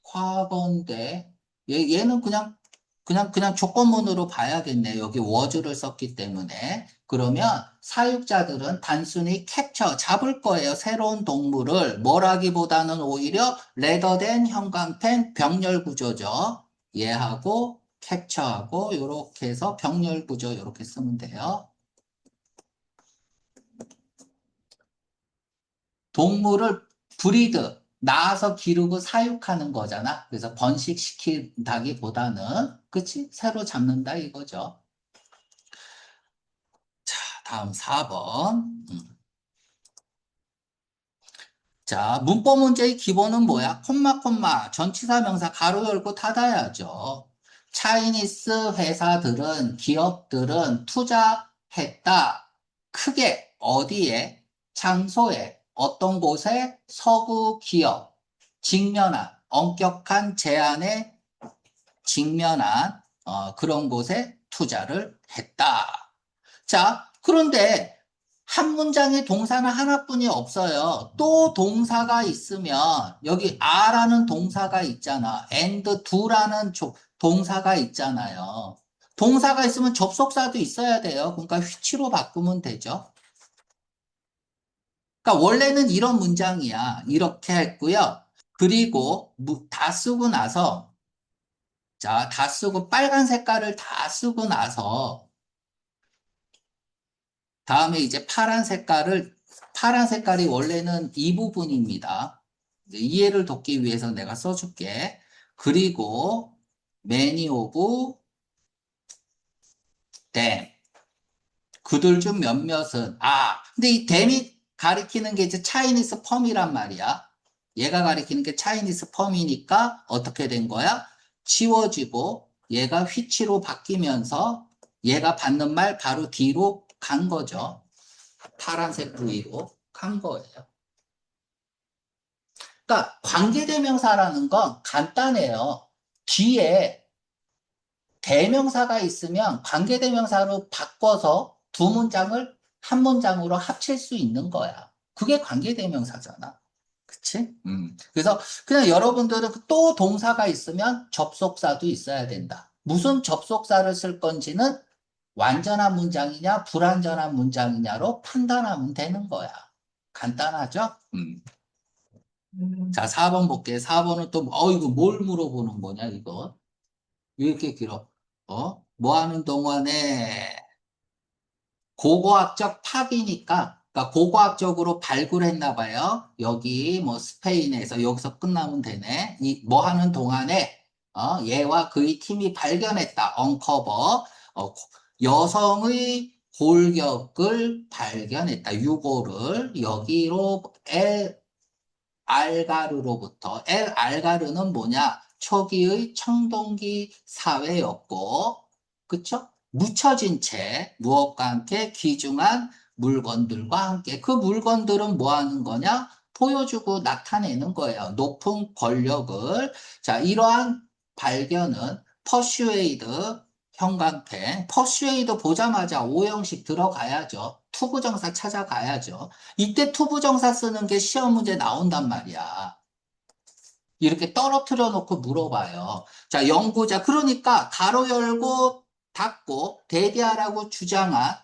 과거인데, 얘는 그냥 조건문으로 봐야겠네. 여기 워즈를 썼기 때문에. 그러면 사육자들은 단순히 캡처, 잡을 거예요. 새로운 동물을. 뭐라기보다는 오히려 레더된 형광펜 병렬 구조죠. 얘하고 캡처하고 요렇게 해서 병렬 구조 요렇게 쓰면 돼요. 동물을 브리드, 낳아서 기르고 사육하는 거잖아. 그래서 번식시킨다기보다는, 그치? 새로 잡는다 이거죠. 자, 다음 4번. 자, 문법 문제의 기본은 뭐야? 콤마, 전치사 명사 가로 열고 닫아야죠. 차이니스 회사들은, 기업들은 투자했다. 크게, 어디에? 장소에, 어떤 곳에? 서구 기업. 직면한, 엄격한 제한에 직면한 그런 곳에 투자를 했다. 자, 그런데 한 문장에 동사는 하나뿐이 없어요. 또 동사가 있으면 여기 are라는 동사가 있잖아. and do라는 동사가 있잖아요. 동사가 있으면 접속사도 있어야 돼요. 그러니까 which로 바꾸면 되죠. 그러니까 원래는 이런 문장이야. 이렇게 했고요. 그리고 다 쓰고 나서 자, 다 쓰고 빨간 색깔을 다 쓰고 나서 다음에 이제 파란 색깔이 원래는 이 부분입니다. 이제 이해를 돕기 위해서 내가 써줄게. 그리고 many of them. 그들 중 몇몇은 근데 이 them이 가리키는 게 이제 차이니스 펌이란 말이야. 얘가 가리키는 게 차이니스 펌이니까 어떻게 된 거야? 지워지고 얘가 which로 바뀌면서 얘가 받는 말 바로 뒤로 간 거죠. 파란색 부위로 간 거예요. 그러니까 관계대명사라는 건 간단해요. 뒤에 대명사가 있으면 관계대명사로 바꿔서 두 문장을 한 문장으로 합칠 수 있는 거야. 그게 관계대명사잖아. 그치? 그래서 그냥 여러분들은 또 동사가 있으면 접속사도 있어야 된다. 무슨 접속사를 쓸 건지는 완전한 문장이냐 불완전한 문장이냐로 판단하면 되는 거야. 간단하죠? 자, 4번 볼게. 4번은 또, 이거 뭘 물어보는 거냐, 이거? 왜 이렇게 길어? 뭐 하는 동안에 고고학적 파기니까, 그러니까 고고학적으로 발굴했나 봐요. 여기 뭐 스페인에서 여기서 끝나면 되네. 이 뭐 하는 동안에, 얘와 그의 팀이 발견했다. 언커버. 여성의 골격을 발견했다. 유골을 여기로 알가르로부터 엘 알가르는 뭐냐? 초기의 청동기 사회였고, 그쵸? 묻혀진 채 무엇과 함께 귀중한 물건들과 함께 그 물건들은 뭐 하는 거냐? 보여주고 나타내는 거예요. 높은 권력을. 자, 이러한 발견은 퍼슈에이드 형광펜, 퍼슈에이드 보자마자 오형식 들어가야죠. 투부정사 찾아가야죠. 이때 투부정사 쓰는 게 시험 문제 나온단 말이야. 이렇게 떨어뜨려 놓고 물어봐요. 자, 연구자. 그러니까 가로 열고 닫고 대대하라고 주장한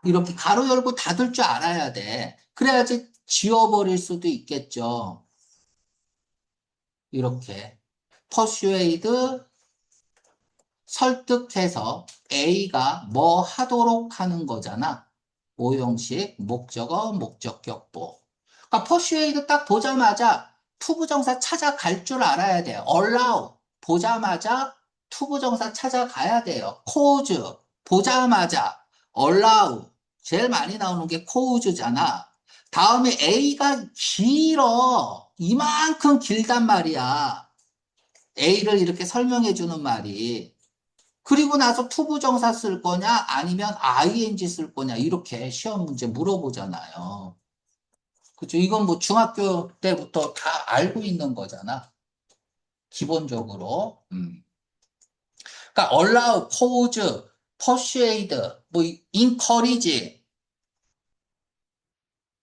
이렇게 가로 열고 닫을 줄 알아야 돼. 그래야지 지워버릴 수도 있겠죠. 이렇게. 퍼슈에이드 설득해서 A가 뭐 하도록 하는 거잖아. 오형식, 목적어, 목적격보. 그러니까 퍼슈에이드 딱 보자마자 투부정사 찾아갈 줄 알아야 돼요. allow 보자마자 투부정사 찾아가야 돼요. cause 보자마자 allow 제일 많이 나오는 게 cause잖아. 다음에 A가 길어. 이만큼 길단 말이야. A를 이렇게 설명해 주는 말이. 그리고 나서 투부정사 쓸 거냐 아니면 ing 쓸 거냐 이렇게 시험 문제 물어보잖아요. 그죠? 이건 뭐 중학교 때부터 다 알고 있는 거잖아. 기본적으로. 그러니까 allow, cause, persuade, 뭐 encourage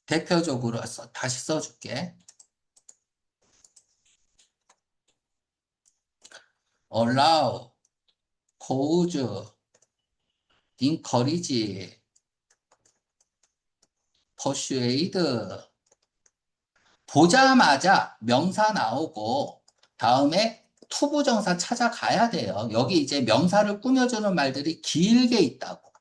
대표적으로 다시 써줄게. allow, cause, encourage, persuade 보자마자 명사 나오고 다음에 투부정사 찾아가야 돼요. 여기 이제 명사를 꾸며주는 말들이 길게 있다고.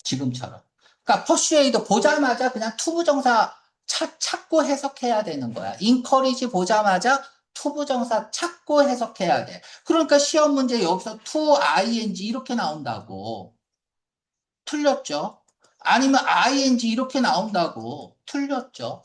지금처럼. 그러니까 퍼슈에이드 보자마자 그냥 투부정사 찾고 해석해야 되는 거야. 인커리지 보자마자 투부정사 찾고 해석해야 돼. 그러니까 시험 문제 여기서 to ing 이렇게 나온다고. 틀렸죠? 아니면 ing 이렇게 나온다고. 틀렸죠?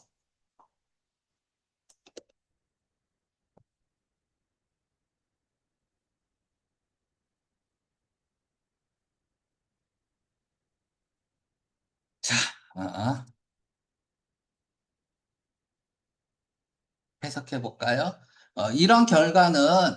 자, 해석해 볼까요? 이런 결과는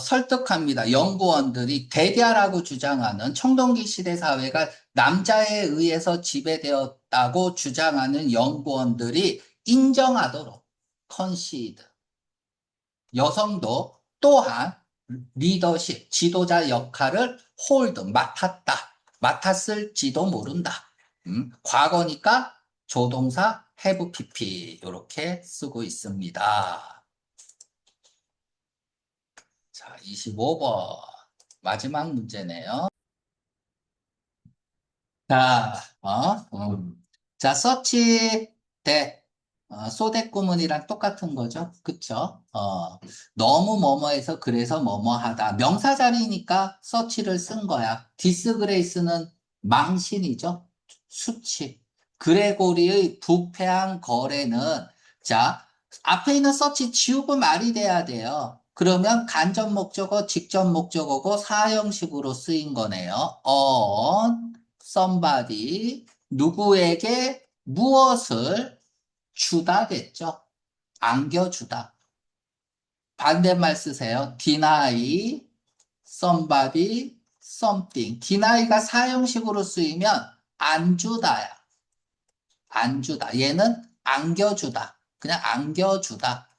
설득합니다. 연구원들이 대대하라고 주장하는 청동기 시대 사회가 남자에 의해서 지배되었다고 주장하는 연구원들이 인정하도록 concede. 여성도 또한 리더십, 지도자 역할을 홀드, 맡았다. 맡았을지도 모른다. 과거니까 조동사 have pp 이렇게 쓰고 있습니다. 자, 25번 마지막 문제네요. 자, 자, 서치 대 소댓 구문이랑 똑같은 거죠. 그쵸? 너무 뭐뭐해서 그래서 뭐뭐하다. 명사 자리니까 서치를 쓴 거야. 디스그레이스는 망신이죠. 수치. 그레고리의 부패한 거래는 자, 앞에 있는 서치 지우고 말이 돼야 돼요. 그러면 간접 목적어, 직접 목적어고 사형식으로 쓰인 거네요. on somebody 누구에게 무엇을 주다겠죠. 안겨주다. 반대말 쓰세요. deny somebody something. deny가 사형식으로 쓰이면 안 주다야. 안 주다. 얘는 안겨주다. 그냥 안겨주다.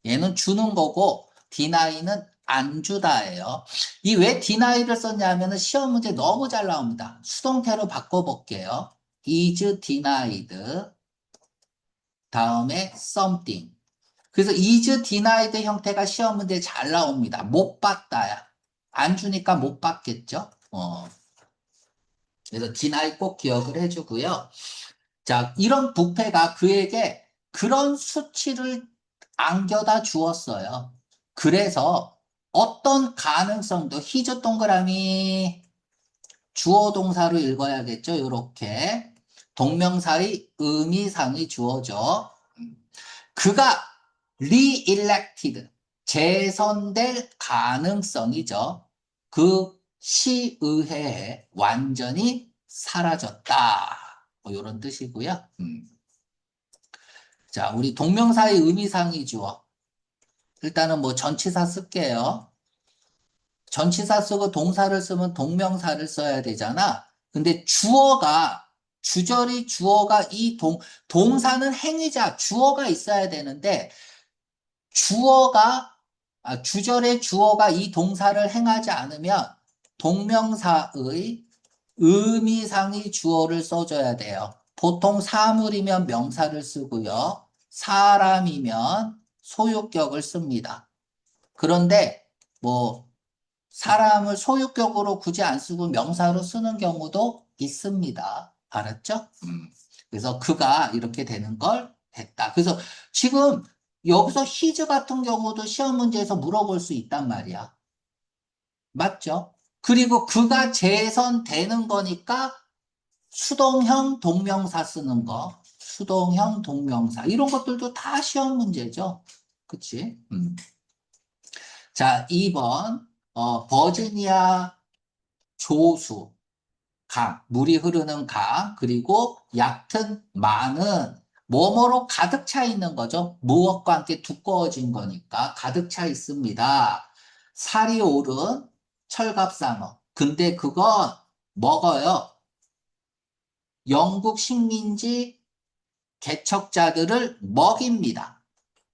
얘는 주는 거고 deny는 안 주다예요. 이 왜 deny를 썼냐면은 시험 문제 너무 잘 나옵니다. 수동태로 바꿔볼게요. is denied 다음에 something. 그래서 is denied 형태가 시험 문제 잘 나옵니다. 못 받다야. 안 주니까 못 받겠죠. 그래서 deny 꼭 기억을 해주고요. 자, 이런 부패가 그에게 그런 수치를 안겨다 주었어요. 그래서 어떤 가능성도 히즈 동그라미 주어 동사로 읽어야겠죠. 이렇게 동명사의 의미상이 주어져. 그가 re-elected 재선될 가능성이죠. 그 시의회에 완전히 사라졌다. 뭐 이런 뜻이고요. 자, 우리 동명사의 의미상이 주어. 일단은 뭐 전치사 쓸게요. 전치사 쓰고 동사를 쓰면 동명사를 써야 되잖아. 근데 주어가, 주절이 주어가 동사는 행위자, 주어가 있어야 되는데, 주어가, 주절의 주어가 이 동사를 행하지 않으면 동명사의 의미상의 주어를 써줘야 돼요. 보통 사물이면 명사를 쓰고요. 사람이면 소유격을 씁니다. 그런데 뭐 사람을 소유격으로 굳이 안 쓰고 명사로 쓰는 경우도 있습니다. 알았죠? 그래서 그가 이렇게 되는 걸 했다. 그래서 지금 여기서 히즈 같은 경우도 시험 문제에서 물어볼 수 있단 말이야. 맞죠? 그리고 그가 재선되는 거니까 수동형 동명사 쓰는 거, 수동형 동명사 이런 것들도 다 시험 문제죠. 그치? 자, 2번 버지니아 조수 강, 물이 흐르는 강, 그리고 얕은 많은 뭐뭐로 가득 차 있는 거죠. 무엇과 함께 두꺼워진 거니까 가득 차 있습니다. 살이 오른 철갑상어. 근데 그건 먹어요. 영국 식민지 개척자들을 먹입니다.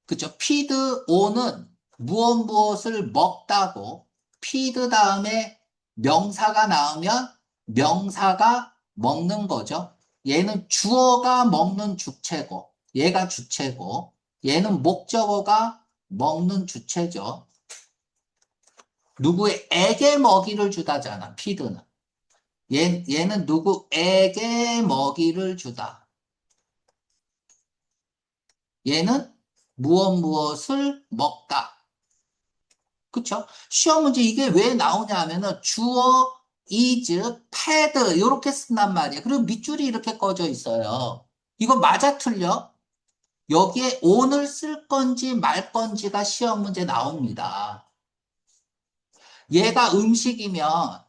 그죠? 피드 온은 무엇을 먹다고 피드 다음에 명사가 나오면 명사가 먹는 거죠. 얘는 주어가 먹는 주체고 얘가 주체고 얘는 목적어가 먹는 주체죠. 누구에게 먹이를 주다잖아. 피드는. 얘는 누구에게 먹이를 주다. 얘는 무엇을 먹다. 그쵸? 시험 문제 이게 왜 나오냐 하면은 주어, is, fed 이렇게 쓴단 말이에요. 그리고 밑줄이 이렇게 꺼져 있어요. 이거 맞아 틀려? 여기에 on을 쓸 건지 말 건지가 시험 문제 나옵니다. 얘가 음식이면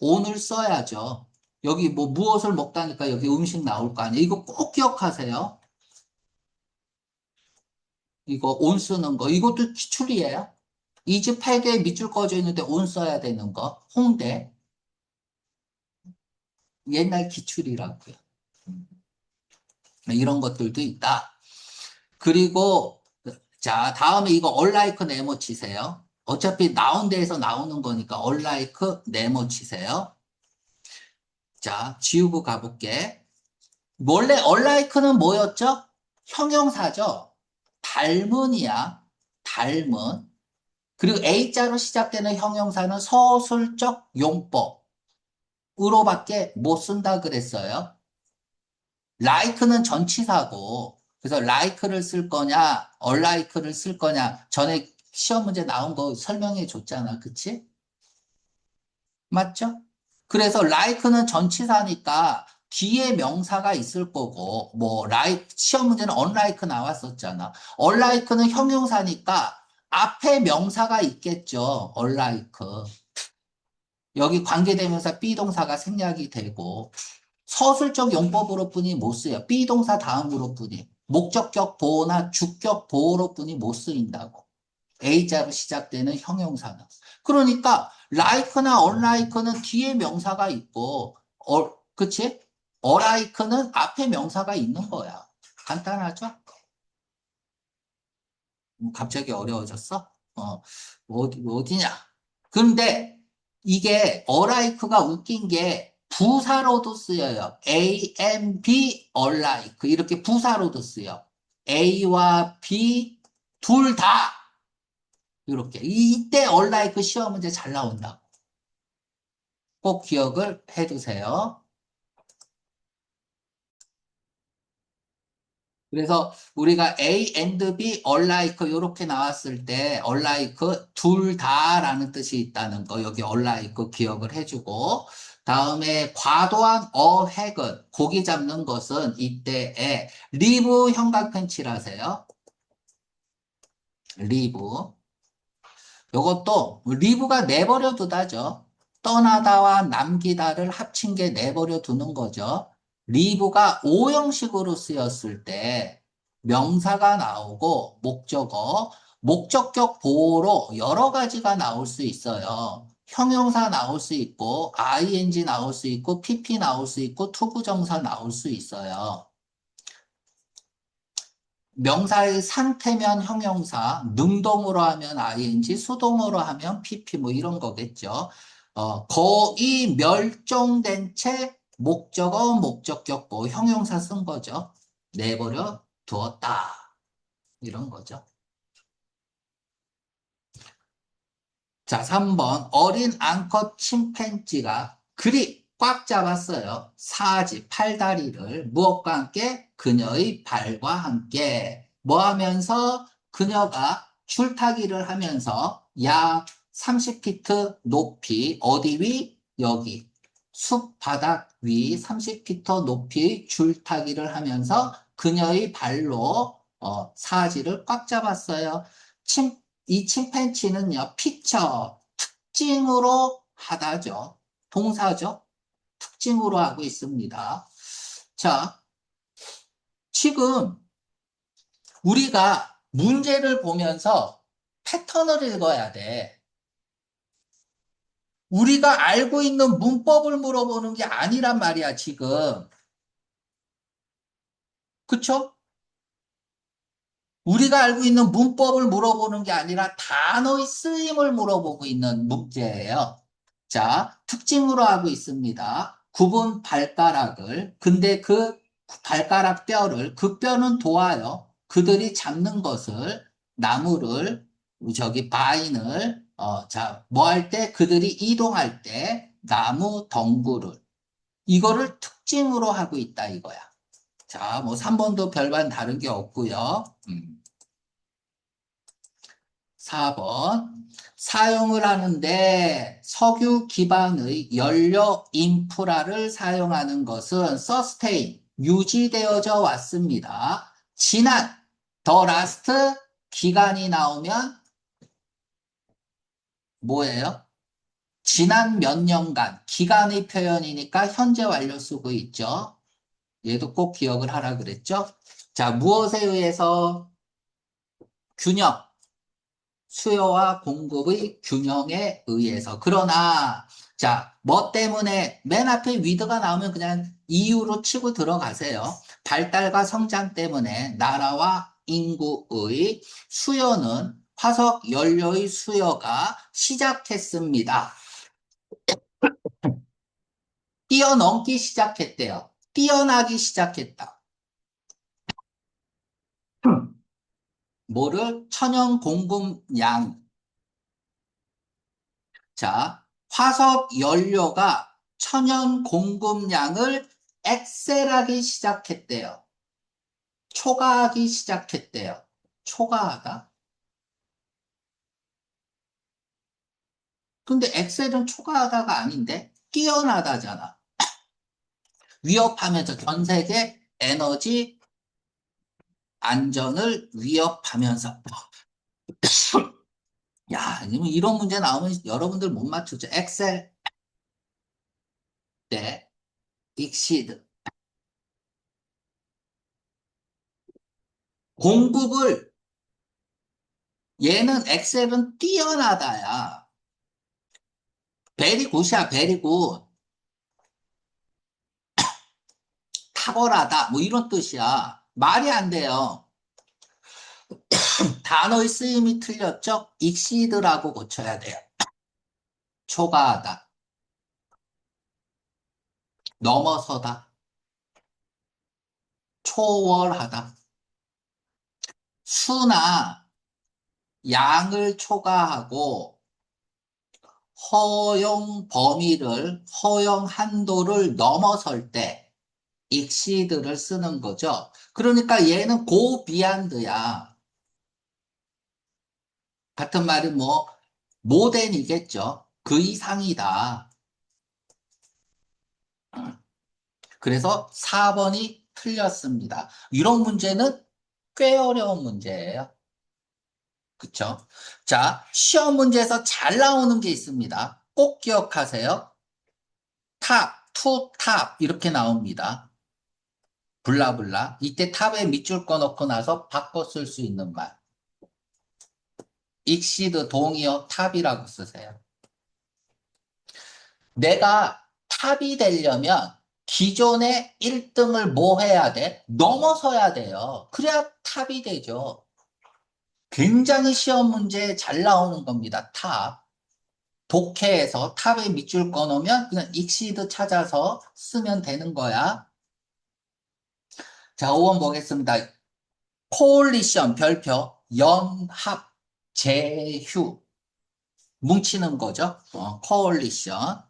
on을 써야죠. 여기 뭐 무엇을 먹다니까 여기 음식 나올 거 아니에요. 이거 꼭 기억하세요. 이거 온 쓰는 거. 이것도 기출이에요. 이즈 패드에 밑줄 꺼져 있는데 온 써야 되는 거. 홍대. 옛날 기출이라고요. 이런 것들도 있다. 그리고 자, 다음에 이거 얼라이크 네모 치세요. 어차피 나온 데에서 나오는 거니까 unlike 네모 치세요. 자, 지우고 가볼게. 원래 unlike는 뭐였죠? 형용사죠. 닮은이야. 닮은. 그리고 A자로 시작되는 형용사는 서술적 용법으로밖에 못 쓴다 그랬어요. like는 전치사고, 그래서 like를 쓸 거냐, unlike를 쓸 거냐, 전에 시험 문제 나온 거 설명해 줬잖아. 그치? 맞죠? 그래서 like는 전치사니까 뒤에 명사가 있을 거고, 뭐, like, 시험 문제는 unlike 나왔었잖아. unlike는 형용사니까 앞에 명사가 있겠죠. unlike. 여기 관계대명사 비동사가 생략이 되고, 서술적 용법으로 뿐이 못 쓰여. 비동사 다음으로 뿐이. 목적격 보호나 주격 보호로 뿐이 못 쓰인다고. A자로 시작되는 형용사는. 그러니까 like나 unlike는 뒤에 명사가 있고, 그치? alike는 앞에 명사가 있는 거야. 간단하죠? 갑자기 어려워졌어? 어디냐? 근데 이게 alike가 웃긴 게 부사로도 쓰여요. A, M, B, alike 이렇게 부사로도 쓰여. A와 B 둘 다 이렇게. 이때 alike 시험 문제 잘 나온다고. 꼭 기억을 해두세요. 그래서 우리가 A and B alike 이렇게 나왔을 때 alike 둘 다라는 뜻이 있다는 거 여기 alike 기억을 해주고 다음에 과도한 어획은 고기 잡는 것은 이때에 리브 형광펜칠하세요. 리브 요것도 리브가 내버려 두다죠. 떠나다와 남기다를 합친 게 내버려 두는 거죠. 리브가 오형식으로 쓰였을 때 명사가 나오고 목적어, 목적격 보호로 여러 가지가 나올 수 있어요. 형용사 나올 수 있고, ing 나올 수 있고, pp 나올 수 있고, 투부정사 나올 수 있어요. 명사의 상태면 형용사, 능동으로 하면 ing, 수동으로 하면 pp 뭐 이런 거겠죠. 거의 멸종된 채 목적어, 목적격, 뭐 형용사 쓴 거죠. 내버려 두었다. 이런 거죠. 자, 3번. 어린 암컷 침팬지가 그리 꽉 잡았어요. 사지, 팔다리를 무엇과 함께? 그녀의 발과 함께. 뭐 하면서? 그녀가 줄타기를 하면서 약 30피트 높이, 어디 위? 여기. 숲 바닥 위 30피트 높이 줄타기를 하면서 그녀의 발로 사지를 꽉 잡았어요. 이 침팬치는요, 피처, 특징으로 하다죠. 동사죠. 특징으로 하고 있습니다. 자, 지금 우리가 문제를 보면서 패턴을 읽어야 돼. 우리가 알고 있는 문법을 물어보는 게 아니란 말이야, 지금. 그쵸? 우리가 알고 있는 문법을 물어보는 게 아니라 단어의 쓰임을 물어보고 있는 문제예요. 자, 특징으로 하고 있습니다. 굽은 발가락을. 근데 그 발가락 뼈를, 그 뼈는 도와요. 그들이 잡는 것을, 나무를, 저기 바인을, 자, 뭐 할 때? 그들이 이동할 때, 나무 덩굴을. 이거를 특징으로 하고 있다 이거야. 자, 뭐 3번도 별반 다른 게 없고요. 4번. 사용을 하는데 석유 기반의 연료 인프라를 사용하는 것은 sustain, 유지되어져 왔습니다. 지난, the last, 기간이 나오면 뭐예요? 지난 몇 년간, 기간의 표현이니까 현재 완료 쓰고 있죠. 얘도 꼭 기억을 하라 그랬죠? 자, 무엇에 의해서 균형, 수요와 공급의 균형에 의해서. 그러나, 자, 뭐 때문에 맨 앞에 위드가 나오면 그냥 이유로 치고 들어가세요. 발달과 성장 때문에 나라와 인구의 수요는 화석 연료의 수요가 시작했습니다. 뛰어넘기 시작했대요. 뛰어나기 시작했다. 뭐를? 천연 공급량. 자, 화석 연료가 천연 공급량을 엑셀하기 시작했대요. 초과하기 시작했대요. 초과하다? 근데 엑셀은 초과하다가 아닌데 뛰어나다잖아. 위협하면서 전 세계 에너지 안전을 위협하면서. 야, 이런 문제 나오면 여러분들 못 맞추죠. 엑셀 때 익시드. 공급을 얘는 엑셀은 뛰어나다야. 베리굿이야, 베리굿. 탁월하다. 뭐 이런 뜻이야. 말이 안 돼요. 단어의 쓰임이 틀렸죠? 익시드라고 고쳐야 돼요. 초과하다. 넘어서다. 초월하다. 수나 양을 초과하고 허용 범위를, 허용 한도를 넘어설 때 exceed를 쓰는 거죠. 그러니까 얘는 go beyond야. 같은 말이 뭐 more than이겠죠. 그 이상이다. 그래서 4번이 틀렸습니다. 이런 문제는 꽤 어려운 문제예요. 그쵸? 자, 시험 문제에서 잘 나오는 게 있습니다. 꼭 기억하세요. 탑, 투, 탑 이렇게 나옵니다. 블라블라. 이때 탑에 밑줄 꺼놓고 나서 바꿔 쓸 수 있는 말. 익시드 동의어 탑이라고 쓰세요. 내가 탑이 되려면 기존의 1등을 뭐 해야 돼? 넘어서야 돼요. 그래야 탑이 되죠. 굉장히 시험 문제에 잘 나오는 겁니다. 탑. 독해에서 탑에 밑줄 꺼놓으면 그냥 익시드 찾아서 쓰면 되는 거야. 자, 5번 보겠습니다. 코올리션 별표 연합 제휴 뭉치는 거죠. 코올리션.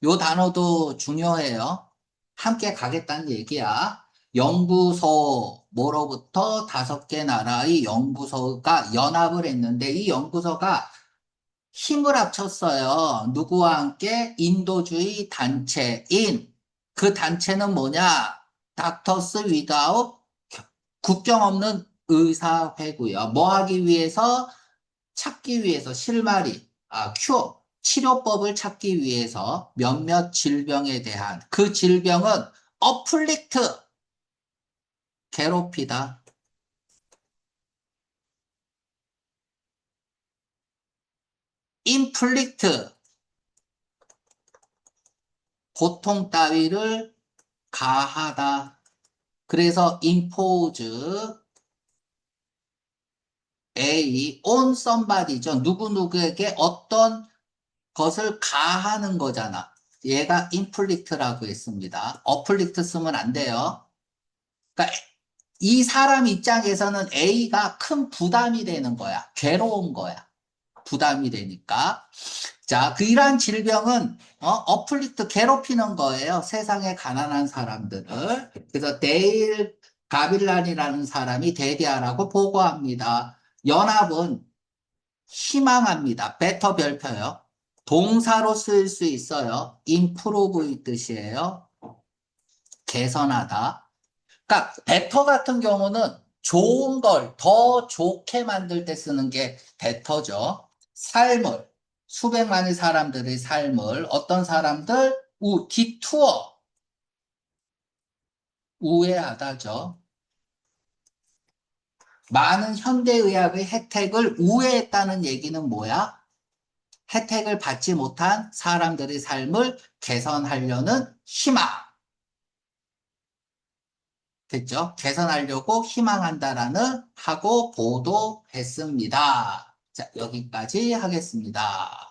요 단어도 중요해요. 함께 가겠다는 얘기야. 연구소 뭐로부터 5개 나라의 연구소가 연합을 했는데 이 연구소가 힘을 합쳤어요. 누구와 함께? 인도주의 단체인. 그 단체는 뭐냐? 닥터스 위다웃 국경 없는 의사회고요. 뭐 하기 위해서? 찾기 위해서 실마리, 큐어, 치료법을 찾기 위해서 몇몇 질병에 대한 그 질병은 어플릭트, 괴롭히다. 인플릭트, 고통 따위를 가하다. 그래서 impose A on somebody죠. 누구누구에게 어떤 것을 가하는 거잖아. 얘가 inflict라고 했습니다. afflict 쓰면 안 돼요. 그러니까 이 사람 입장에서는 A가 큰 부담이 되는 거야. 괴로운 거야. 부담이 되니까. 자, 그 이러한 질병은 어플리트 괴롭히는 거예요. 세상의 가난한 사람들을. 그래서 데일 가빌란이라는 사람이 대디아라고 보고합니다. 연합은 희망합니다. 베터 별표요. 동사로 쓸 수 있어요. improve의 뜻이에요. 개선하다. 그러니까 베터 같은 경우는 좋은 걸 더 좋게 만들 때 쓰는 게 베터죠. 삶을, 수백만의 사람들의 삶을 어떤 사람들? 디투어, 우회하다죠. 많은 현대의학의 혜택을 우회했다는 얘기는 뭐야? 혜택을 받지 못한 사람들의 삶을 개선하려는 희망. 됐죠? 개선하려고 희망한다라는 하고 보도했습니다. 자, 여기까지 하겠습니다.